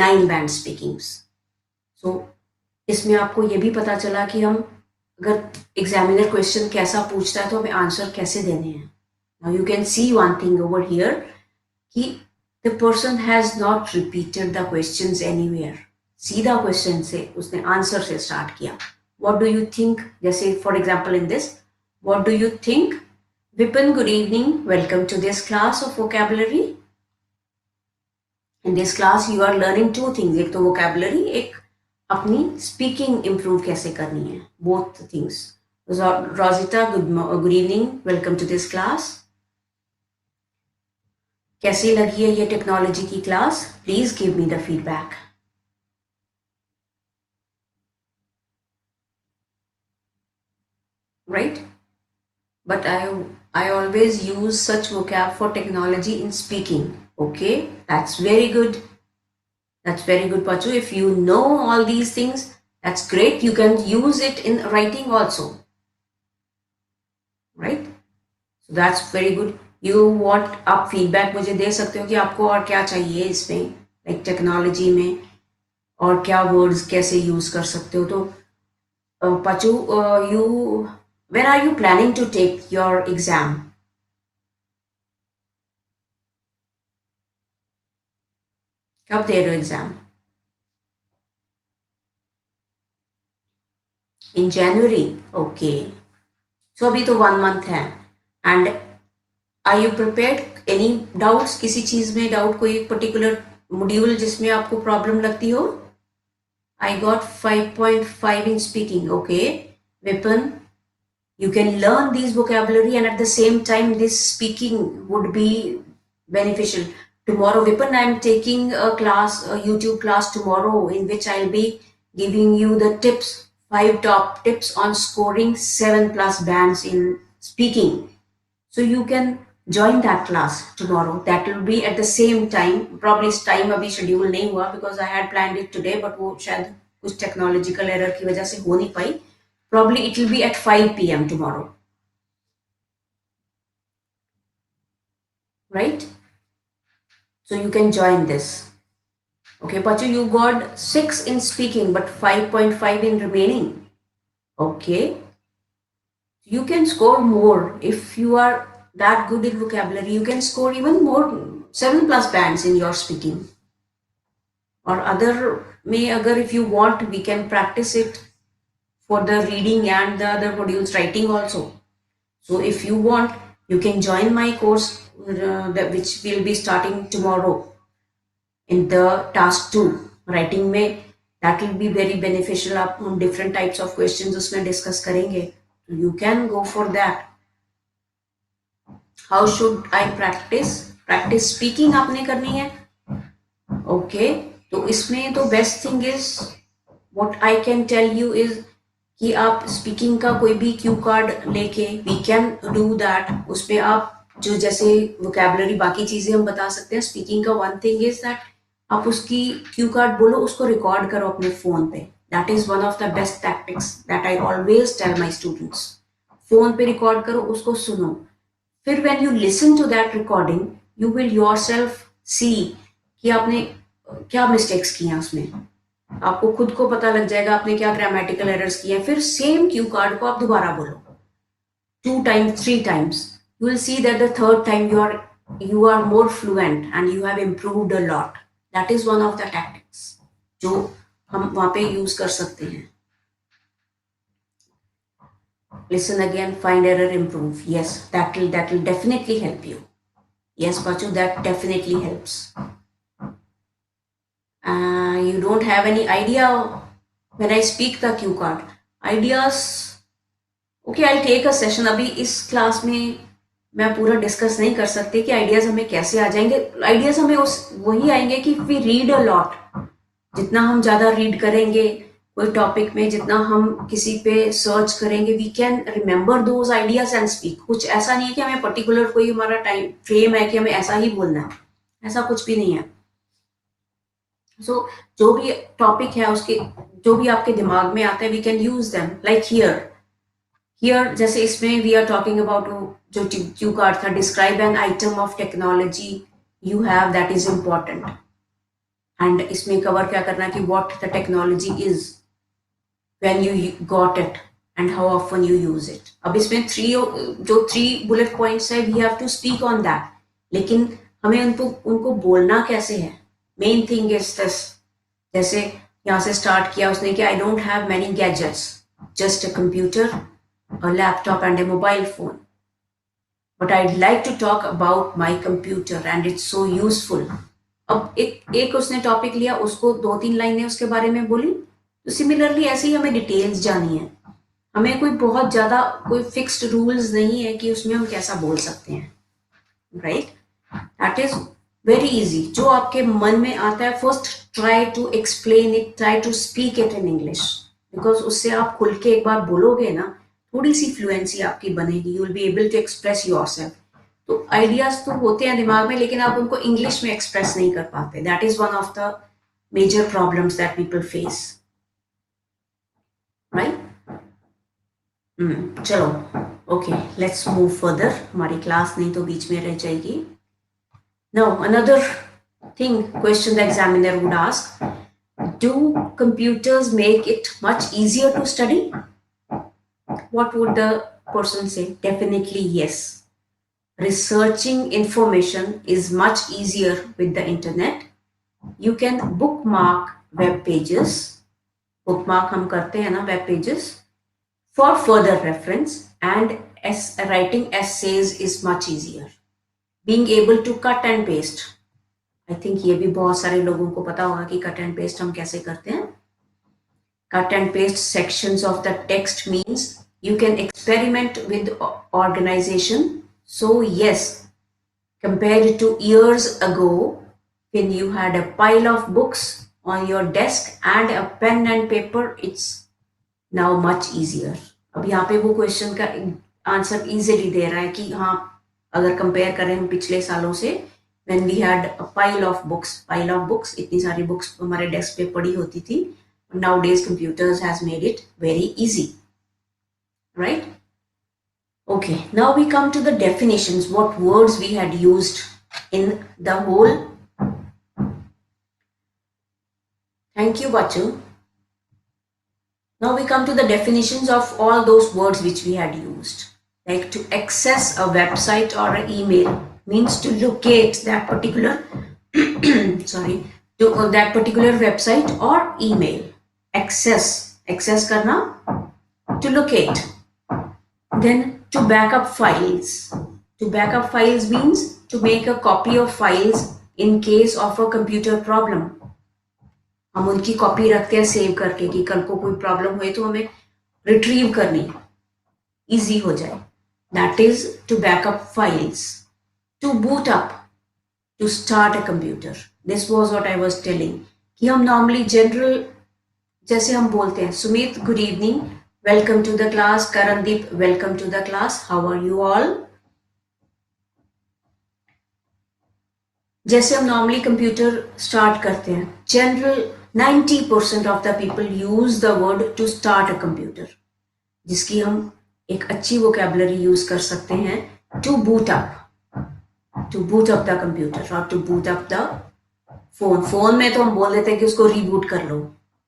9 band speakings. So इसमें आपको ये भी पता चला कि हम अगर एग्जामिनर क्वेश्चन कैसा पूछता है तो हमें आंसर कैसे देने हैं. Now you can C one thing over here कि the person has not repeated the questions anywhere. सीधा क्वेश्चन से उसने आंसर से स्टार्ट किया. What do you think? जैसे for example in this, what do you think? Vipin, good evening. Welcome to this class of vocabulary. In this class you are learning 2 things. एक तो vocabulary, एक अपनी speaking improve कैसे करनी है. Both things. Rosita, good evening. Welcome to this class. कैसी लगी है ये टेक्नोलॉजी की class? Please give me the feedback. Right, but I always use such vocab for technology in speaking. Okay, that's very good. That's very good, Pachu. If you know all these things, that's great. You can use it in writing also. Right? So that's very good. You want, आप feedback मुझे दे सकते हो कि आपको और क्या चाहिए इसमें, लाइक टेक्नोलॉजी में, और क्या वर्ड्स कैसे यूज कर सकते हो. तो पचू, you, when are you planning to take your exam? कब दे रहे हो एग्जाम? इन जनवरी? ओके, सो अभी तो 1 मंथ है। And are you prepared? Any doubts, किसी चीज में डाउट, कोई पर्टिकुलर मॉड्यूल जिसमें आपको प्रॉब्लम लगती हो? I got 5.5 in speaking. Okay, Vipin, you can learn these vocabulary and at the same time this speaking would be beneficial. Tomorrow, Vipin, I'm taking a class, a YouTube class tomorrow in which I'll be giving you the tips, 5 top tips on scoring 7+ bands in speaking. So you can join that class tomorrow. That will be at the same time. Probably इस time अभी schedule नहीं हुआ because I had planned it today, but वो शायद कुछ technological error की वजह से हो नहीं पाई. Probably it will be at 5 p.m. tomorrow, right? So you can join this. Okay, Pachu, you got 6 in speaking, but 5.5 in remaining. Okay, you can score more if you are that good in vocabulary. You can score even more, 7+ bands in your speaking. Or other may agar if you want we can practice it for the reading and the other modules writing also. So if you want you can join my course which will be starting tomorrow in the task 2 writing में. That will be very beneficial. आप हम different types of questions उसमें discuss करेंगे. So you can go for that. How should I practice? Practice speaking आपने करनी है. Okay, तो इसमें तो best thing is what I can tell you is कि आप स्पीकिंग का कोई भी क्यू कार्ड लेके वी कैन डू दैट. उस पे आप जो जैसे वोकेबलरी बाकी चीजें हम बता सकते हैं. स्पीकिंग का वन थिंग इज दैट आप उसकी क्यू कार्ड बोलो, उसको रिकॉर्ड करो अपने फोन पे. That is one of the best tactics that I always tell my students. Phone पे रिकॉर्ड करो, उसको सुनो. फिर when you listen to that recording you will yourself see कि आपने क्या मिस्टेक्स किए हैं उसमें. आपको खुद को पता लग जाएगा आपने क्या ग्रामेटिकल एरर्स किए हैं. फिर सेम क्यू कार्ड को आप दोबारा बोलो 2 times 3 times. You will see that the third time you are more fluent and you have improved a lot. That is one of the tactics जो हम वहां पे यूज कर सकते हैं. Listen again, find error, improve. Yes, that will definitely help you. Yes, Pachu, that definitely helps. You don't have any idea when I speak the cue card. Ideas, okay, I'll take a session. अभी इस class में मैं पूरा discuss नहीं कर सकती कि ideas हमें कैसे आ जाएंगे. आइडियाज हमें उस वही आएंगे कि वी रीड अ लॉट. जितना हम ज्यादा रीड करेंगे कोई टॉपिक में, जितना हम किसी पे सर्च करेंगे, we can remember those ideas and speak. कुछ ऐसा नहीं है कि हमें पर्टिकुलर कोई हमारा टाइम फ्रेम है कि हमें ऐसा ही बोलना है. ऐसा कुछ भी नहीं है. सो जो भी टॉपिक है उसके जो भी आपके दिमाग में आता है we can use them. Like here जैसे इसमें वी आर टॉकिंग अबाउट जो क्यू कार्ड था, describe an item of technology you have that is important. And इसमें कवर क्या करना कि what the technology is, when you got it and how often you use it. अब इसमें जो 3 bullet points है we have to speak on that. लेकिन हमें उनको बोलना कैसे है, मेन थिंग इज दिस. जैसे यहाँ से स्टार्ट किया उसने कि I don't have many gadgets, just a computer, a laptop and a mobile phone. But I'd like to talk about my computer and it's so useful. अब एक उसने topic लिया, उसको 2-3 लाइनें उसके बारे में बोली. तो सिमिलरली ऐसे ही हमें डिटेल्स जानी है. हमें कोई बहुत ज्यादा कोई फिक्स्ड रूल्स नहीं है कि उसमें हम कैसा बोल सकते हैं. Right, that is very easy. जो आपके मन में आता है first try to explain it, try to speak it in English. Because उससे आप खुल के एक बार बोलोगे ना, थोड़ी सी फ्लुएंसी आपकी बनेगी. You will be able to express yourself. तो आइडियाज तो होते हैं दिमाग में लेकिन आप उनको इंग्लिश में एक्सप्रेस नहीं कर पाते. That is one of the major problems that people face. Right. चलो, ओके, लेट्स मूव फर्दर. हमारी क्लास नहीं तो बीच में रह जाएगी. Now, another thing, question the examiner would ask, do computers make it much easier to study? What would the person say? Definitely yes. Researching information is much easier with the internet. You can bookmark web pages. Bookmark हम करते हैं ना web pages for further reference, and writing essays is much easier. Being able to cut and paste. I think ये भी बहुत सारे लोगों को पता होगा कि cut and paste हम कैसे करते हैं. Cut and paste sections of the text means you can experiment with organization. So yes, compared to years ago when you had a pile of books on your desk and a pen and paper, it's now much easier. अब यहाँ पे वो question का answer easily दे रहा है कि हाँ, अगर कंपेयर करें हम पिछले सालों से, when we had a pile of books, इतनी सारी बुक्स हमारे डेस्क पे पड़ी होती थी. Nowadays computers has made it very easy, right? Okay, now we come to the definitions, what words we had used in the whole. Thank you, Bachu. Now we come to the definitions of all those words which we had used. Like to access a website or an email means to locate that particular that particular website or email. Access karna, to locate. Then to back up files. To back up files means to make a copy of files in case of a computer problem. हम उनकी copy रखते हैं save करके कि कल को कोई problem हुए तो हमें रिट्रीव करनी इजी हो जाए. That is to backup files. To boot up, to start a computer. This was what I was telling कि हम नॉर्मली जनरल जैसे हम बोलते हैं, Sumit good evening, welcome to the class. Karandeep welcome to the class. How are you all? जैसे हम normally computer start करते हैं, general 90% of the people use the word to start a computer, जिसकी हम एक अच्छी वोकैबुलरी यूज कर सकते हैं. To boot up the computer और to boot up the phone. Phone में तो हम बोल देते हैं कि उसको रीबूट कर लो,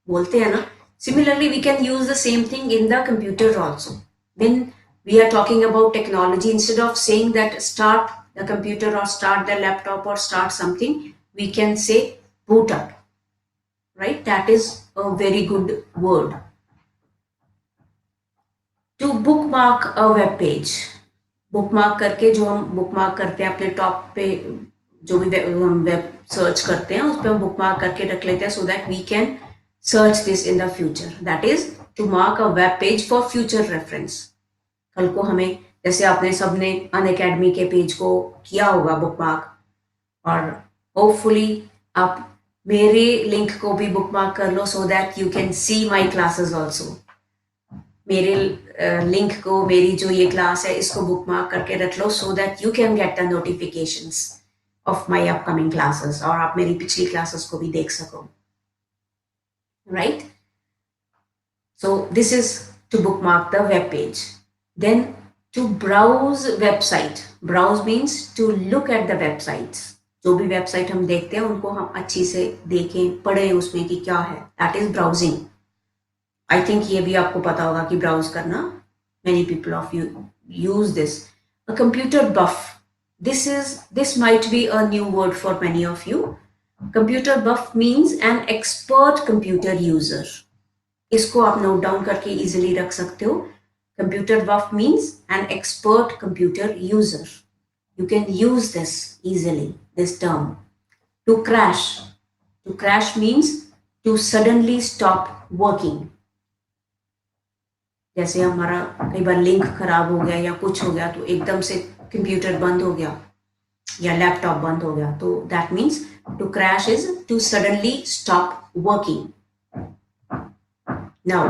बोलते हैं ना. Similarly we can use the same thing in the computer also. When we are talking about technology, instead of saying that start the computer or start the laptop or start something, we can say boot up, right? That is a very good word. To bookmark a web page. bookmark करके जो हम bookmark करते हैं अपने top पे, जो भी web search करते हैं उस पर हम bookmark करके रख लेते हैं so that we can search this in the future. That is to mark a web page for future reference. कल को हमें, जैसे आपने सबने अनअकैडमी के पेज को किया होगा बुकमार्क, और होपफुली आप मेरे लिंक को भी बुकमार्क कर लो so that you can see my classes also. मेरे लिंक को, मेरी जो ये क्लास है इसको बुकमार्क करके रख लो so that you can get the notifications of my upcoming classes, और आप मेरी पिछली क्लासेस को भी देख सको, right? So this is to bookmark the web page. Then to browse website. Browse means to look at the websites. जो भी वेबसाइट हम देखते हैं उनको हम अच्छी से देखें, पढ़ें उसमें कि क्या है. That is browsing. I think ये भी आपको पता होगा कि browse करना. Many people of you use this. A computer buff. This might be a new word for many of you. Computer buff means an expert computer user. इसको आप note down करके इजीली रख सकते हो. Computer buff means an expert computer user. You can use this easily, this term. To crash. To crash means to suddenly stop working. जैसे हमारा कई बार link खराब हो गया या कुछ हो गया तो एकदम से कंप्यूटर बंद हो गया या लैपटॉप बंद हो गया, तो that means to crash is to suddenly stop working. Now,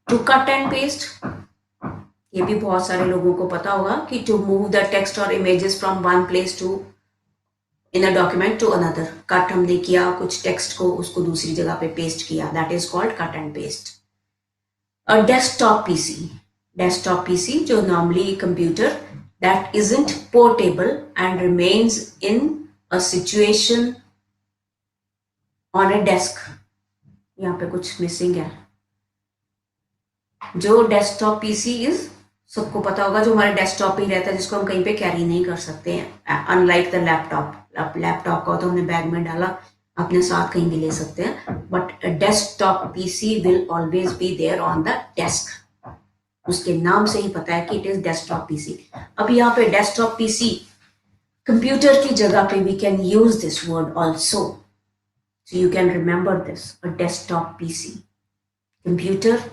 to cut and paste. ये भी बहुत सारे लोगों को पता होगा कि टू मूव द टेक्स्ट और images from one place to in a document to another. Cut हमने किया कुछ टेक्स्ट को, उसको दूसरी जगह पे पेस्ट किया, that is called cut and paste. A desktop PC. Desktop PC जो normally computer that isn't portable and remains in a situation on a desk. यहाँ पे कुछ मिसिंग है. जो डेस्कटॉप पीसी इज, सबको पता होगा, जो हमारे डेस्कटॉप पे ही रहता है, जिसको हम कहीं पे कैरी नहीं कर सकते हैं, अनलाइक द लैपटॉप. लैपटॉप को तो हमने बैग में डाला, अपने साथ कहीं भी ले सकते हैं, but desktop PC will always be there on the desk. उसके नाम से ही पता है कि इट इज डेस्कटॉप पीसी। अब यहाँ पे डेस्कटॉप पीसी कंप्यूटर की जगह पे we can use this word also, so you can remember this, a desktop PC. Computer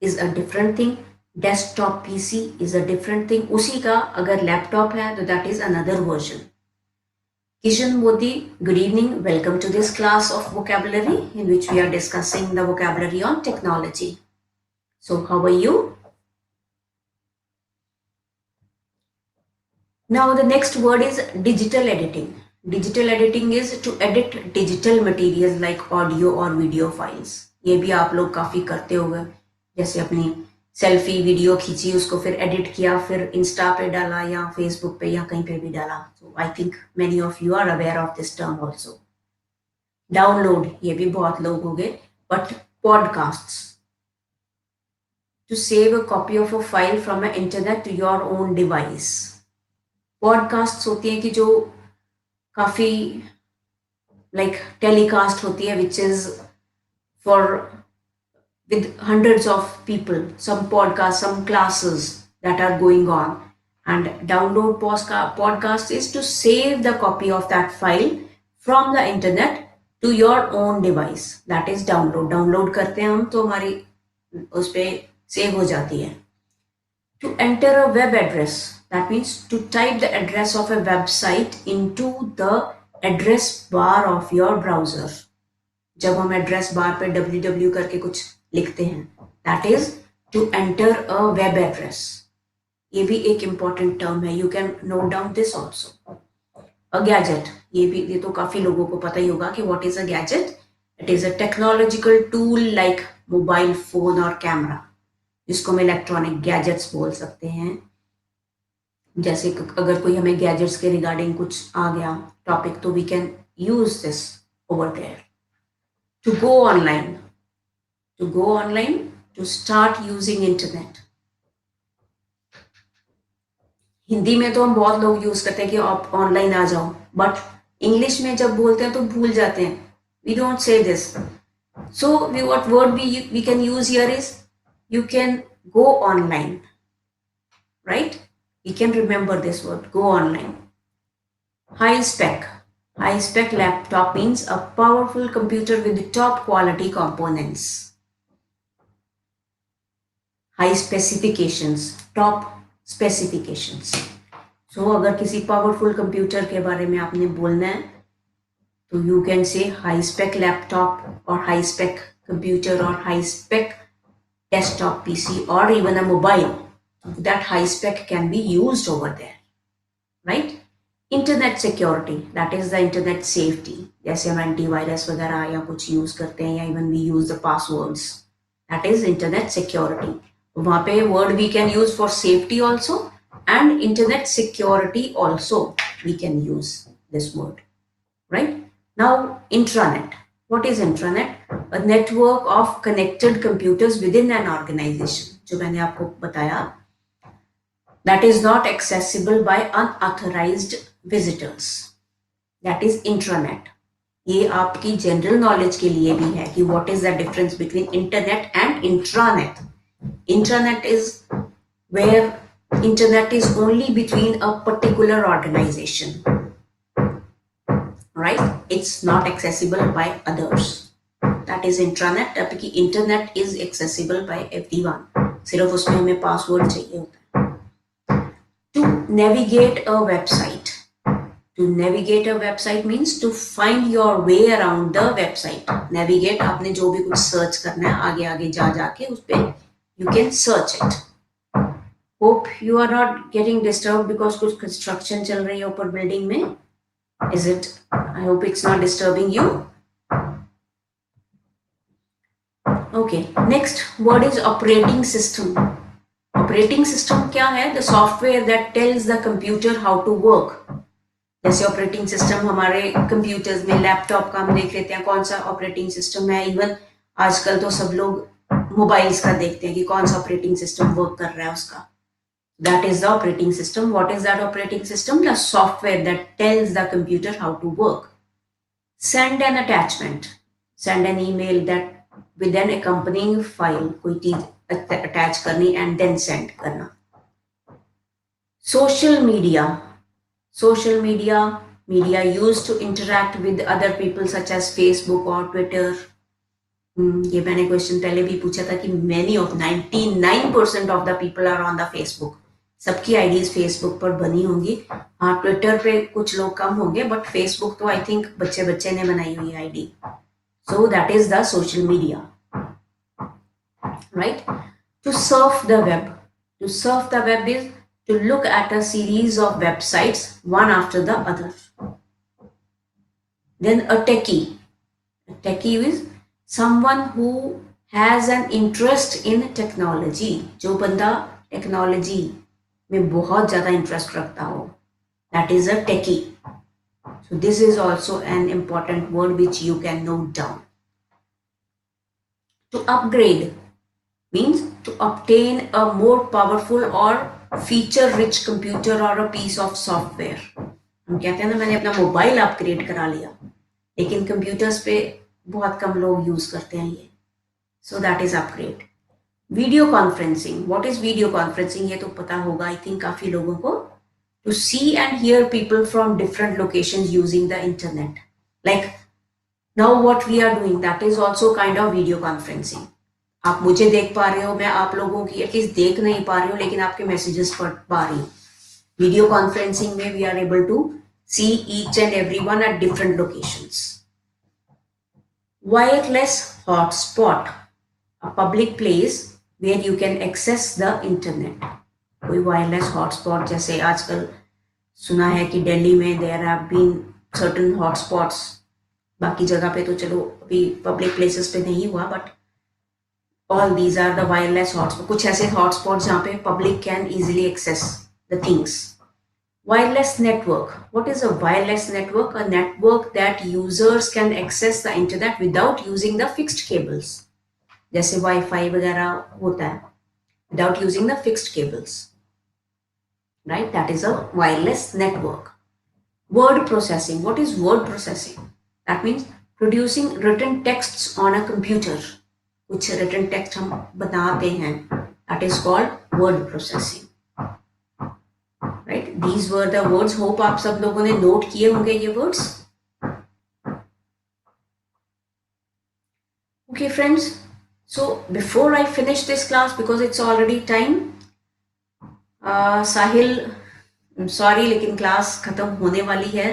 is a different thing, desktop PC is a different thing. उसी का अगर laptop है तो that is another version. Kishan Modi, good evening. Welcome to this class of vocabulary in which we are discussing the vocabulary on technology. So, how are you? Now, the next word is digital editing. Digital editing is to edit digital materials like audio और video files. ये भी आप लोग काफ़ी करते होंगे, जैसे अपनी सेल्फी वीडियो खींची, उसको फिर एडिट किया, फिर इंस्टा पे डाला या फेसबुक पे या कहीं पे भी डाला. So, I think many of you are aware of this term also. Download, ये भी बहुत लोग हो गए, but podcasts, to save a copy of a file from a internet to your own device. Podcasts होती हैं कि जो काफी लाइक टेलीकास्ट होती है, which is for with hundreds of people, some podcasts, some classes that are going on. And download podcast is to save the copy of that file from the internet to your own device. That is download. Download करते हैं हम तो हमारी उस पे save हो जाती है. To enter a web address, that means to type the address of a website into the address bar of your browser. जब हम एड्रेस बार पे www करके कुछ लिखते हैं, that is to enter a web address. ये भी एक इंपॉर्टेंट टर्म है, you can note down this also. A gadget, ये तो काफी लोगों को पता ही होगा कि what is a gadget. It is a technological tool like mobile phone और कैमरा, जिसको हम इलेक्ट्रॉनिक गैजेट्स बोल सकते हैं. जैसे अगर कोई हमें गैजेट्स के रिगार्डिंग कुछ आ गया टॉपिक, तो we can use this over there. To go online, to go online, to start using internet. Hindi में तो हम बहुत लोग यूज करते हैं कि आप ऑनलाइन आ जाओ, बट इंग्लिश में जब बोलते हैं तो भूल जाते हैं. We don't say this. So what word we can use here is you can go online, right? We can remember this word, go online. High spec. High spec laptop means a powerful computer with top quality components. High specifications, top specifications. So अगर किसी powerful computer के बारे में आपने बोलना है तो you can say high spec laptop और हाई स्पेक कंप्यूटर और high spec desktop PC or even a mobile. That high spec can be used over there, right? Internet security, that is the internet safety. जैसे हम antivirus वगैरह या कुछ use करते हैं या even we use the passwords, that is internet security. वहाँ पे word we can use for safety also and internet security also we can use this word, right? Now intranet. What is intranet? A network of connected computers within an organization. जो मैंने आपको बताया, that is not accessible by unauthorized visitors. That is intranet. ये आपकी general knowledge के लिए भी है कि what is the difference between internet and intranet. Intranet is where internet is only between a particular organization, right? It's not accessible by others. That is intranet. जबकि internet is accessible by everyone. सिर्फ उसमें हमें password चाहिए होता है. To navigate a website. To navigate a website means to find your way around the website. Navigate, आपने जो भी कुछ सर्च करना है आगे आगे जाके उस पे you can search it. Hope you are not getting disturbed because कुछ construction चल रही है ऊपर बिल्डिंग में. Is it? I hope it's not disturbing you. Okay, next word is operating system. Operating system क्या है? The software that tells the computer how to work. जैसे operating system हमारे कंप्यूटर्स में, लैपटॉप का हम देख लेते हैं कौन सा ऑपरेटिंग सिस्टम है. इवन आजकल तो सब लोग मोबाइल्स का देखते हैं कि कौन सा ऑपरेटिंग सिस्टम वर्क कर रहा है उसका. That is the operating system. What is that operating system? The software that tells the computer how to work. Send an attachment, send an email that with an accompanying file, कोई चीज attach करनी and then send करना. Social media, social media used to interact with other people such as Facebook or Twitter. ये मैंने question पहले भी पूछा था कि many of 99% of the people are on the Facebook. सबकी आईडीज फेसबुक पर बनी होंगी. हाँ, ट्विटर पे कुछ लोग कम होंगे, बट फेसबुक तो आई थिंक बच्चे बच्चे ने बनाई हुई ID. So that is the social media, right. To surf the web, to surf the web is to look at a series of websites one after the other. Then a techie is someone who has an interest in technology. जो बंदा technology में बहुत ज़्यादा interest रखता हो, that is a techie. So this is also an important word which you can note down. To upgrade means to obtain a more powerful or feature rich computer or a piece of software. हम कहते हैं ना, मैंने अपना mobile upgrade करा लिया, लेकिन computers पे बहुत कम लोग यूज करते हैं ये. So that is upgrade. Video conferencing, what is video conferencing, ये तो पता होगा आई थिंक काफी लोगों को. To see and hear people from different locations using the internet, like now what we are doing, that is also kind of video conferencing. आप मुझे देख पा रहे हो, मैं आप लोगों की एटलीस्ट देख नहीं पा रही हूँ, लेकिन आपके मैसेजेस पढ़ पा रही हूँ. वीडियो कॉन्फ्रेंसिंग में we are able to see each and everyone at different locations. Wireless hotspot, a public place where you can access the internet. कोई वायरलेस हॉटस्पॉट, जैसे आजकल सुना है कि दिल्ली में there have been certain hotspots. बाकी जगह पे तो चलो अभी पब्लिक प्लेसेस पे नहीं हुआ, but all these are the wireless hotspot. कुछ ऐसे हॉटस्पॉट जहाँ पे public can easily access the things. Wireless network. What is a wireless network? A network that users can access the internet without using the fixed cables. जैसे wifi वगैरह होता है, without using the fixed cables, right? That is a wireless network. Word processing. What is word processing? That means producing written texts on a computer. कुछ written text हम बनाते हैं, that is called word processing, right? These were the words. Hope आप सब लोगों ने note किए होंगे ये words. Okay friends, so before I finish this class, because it's already time, Sahil, I'm sorry, लेकिन class खत्म होने वाली है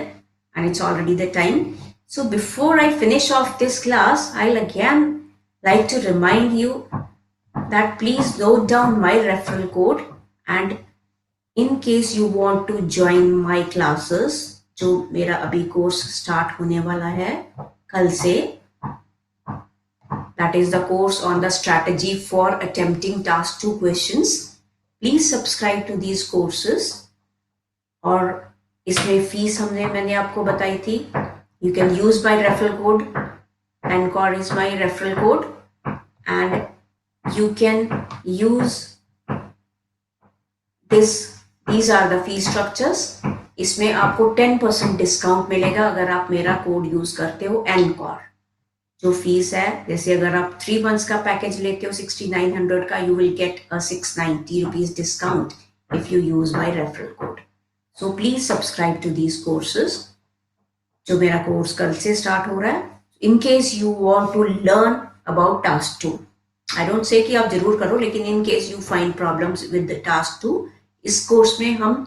and it's already the time. So before I finish off this class, I'll again like to remind you that please note down my referral code, and in case you want to join my classes, जो मेरा अभी course start होने वाला है कल से, that is the course on the strategy for attempting task 2 questions. Please subscribe to these courses. और इसमें फीस मैंने आपको बताई थी. You can use my referral code. Anchor is my referral code, and you can use this. These are the fee structures. इसमें आपको 10% discount मिलेगा अगर आप मेरा कोड यूज करते हो एनकॉर. जो फीस है, जैसे अगर आप 3 months का पैकेज लेते हो 6900 का, you will get a 690 rupees discount if you use my referral code. So please subscribe to these courses. जो मेरा कोर्स कल से स्टार्ट हो रहा है. In case you want to learn about task 2, I don't say कि आप जरूर करो, लेकिन in case you find problems with the task 2, इस कोर्स में हम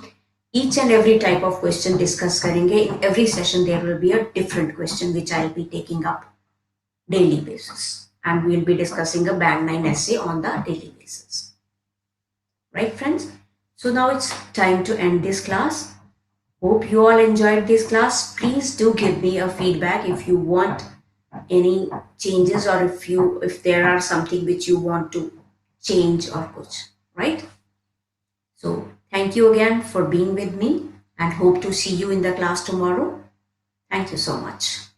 each and every type of question discuss करेंगे. In every session there will be a different question which I'll be taking up daily basis, and we'll be discussing a band 9 essay on the daily basis. Right friends? So now it's time to end this class. Hope you all enjoyed this class. Please do give me a feedback if you want any changes, or if there are something which you want to change or kuch, right? So thank you again for being with me, and hope to see you in the class tomorrow. Thank you so much.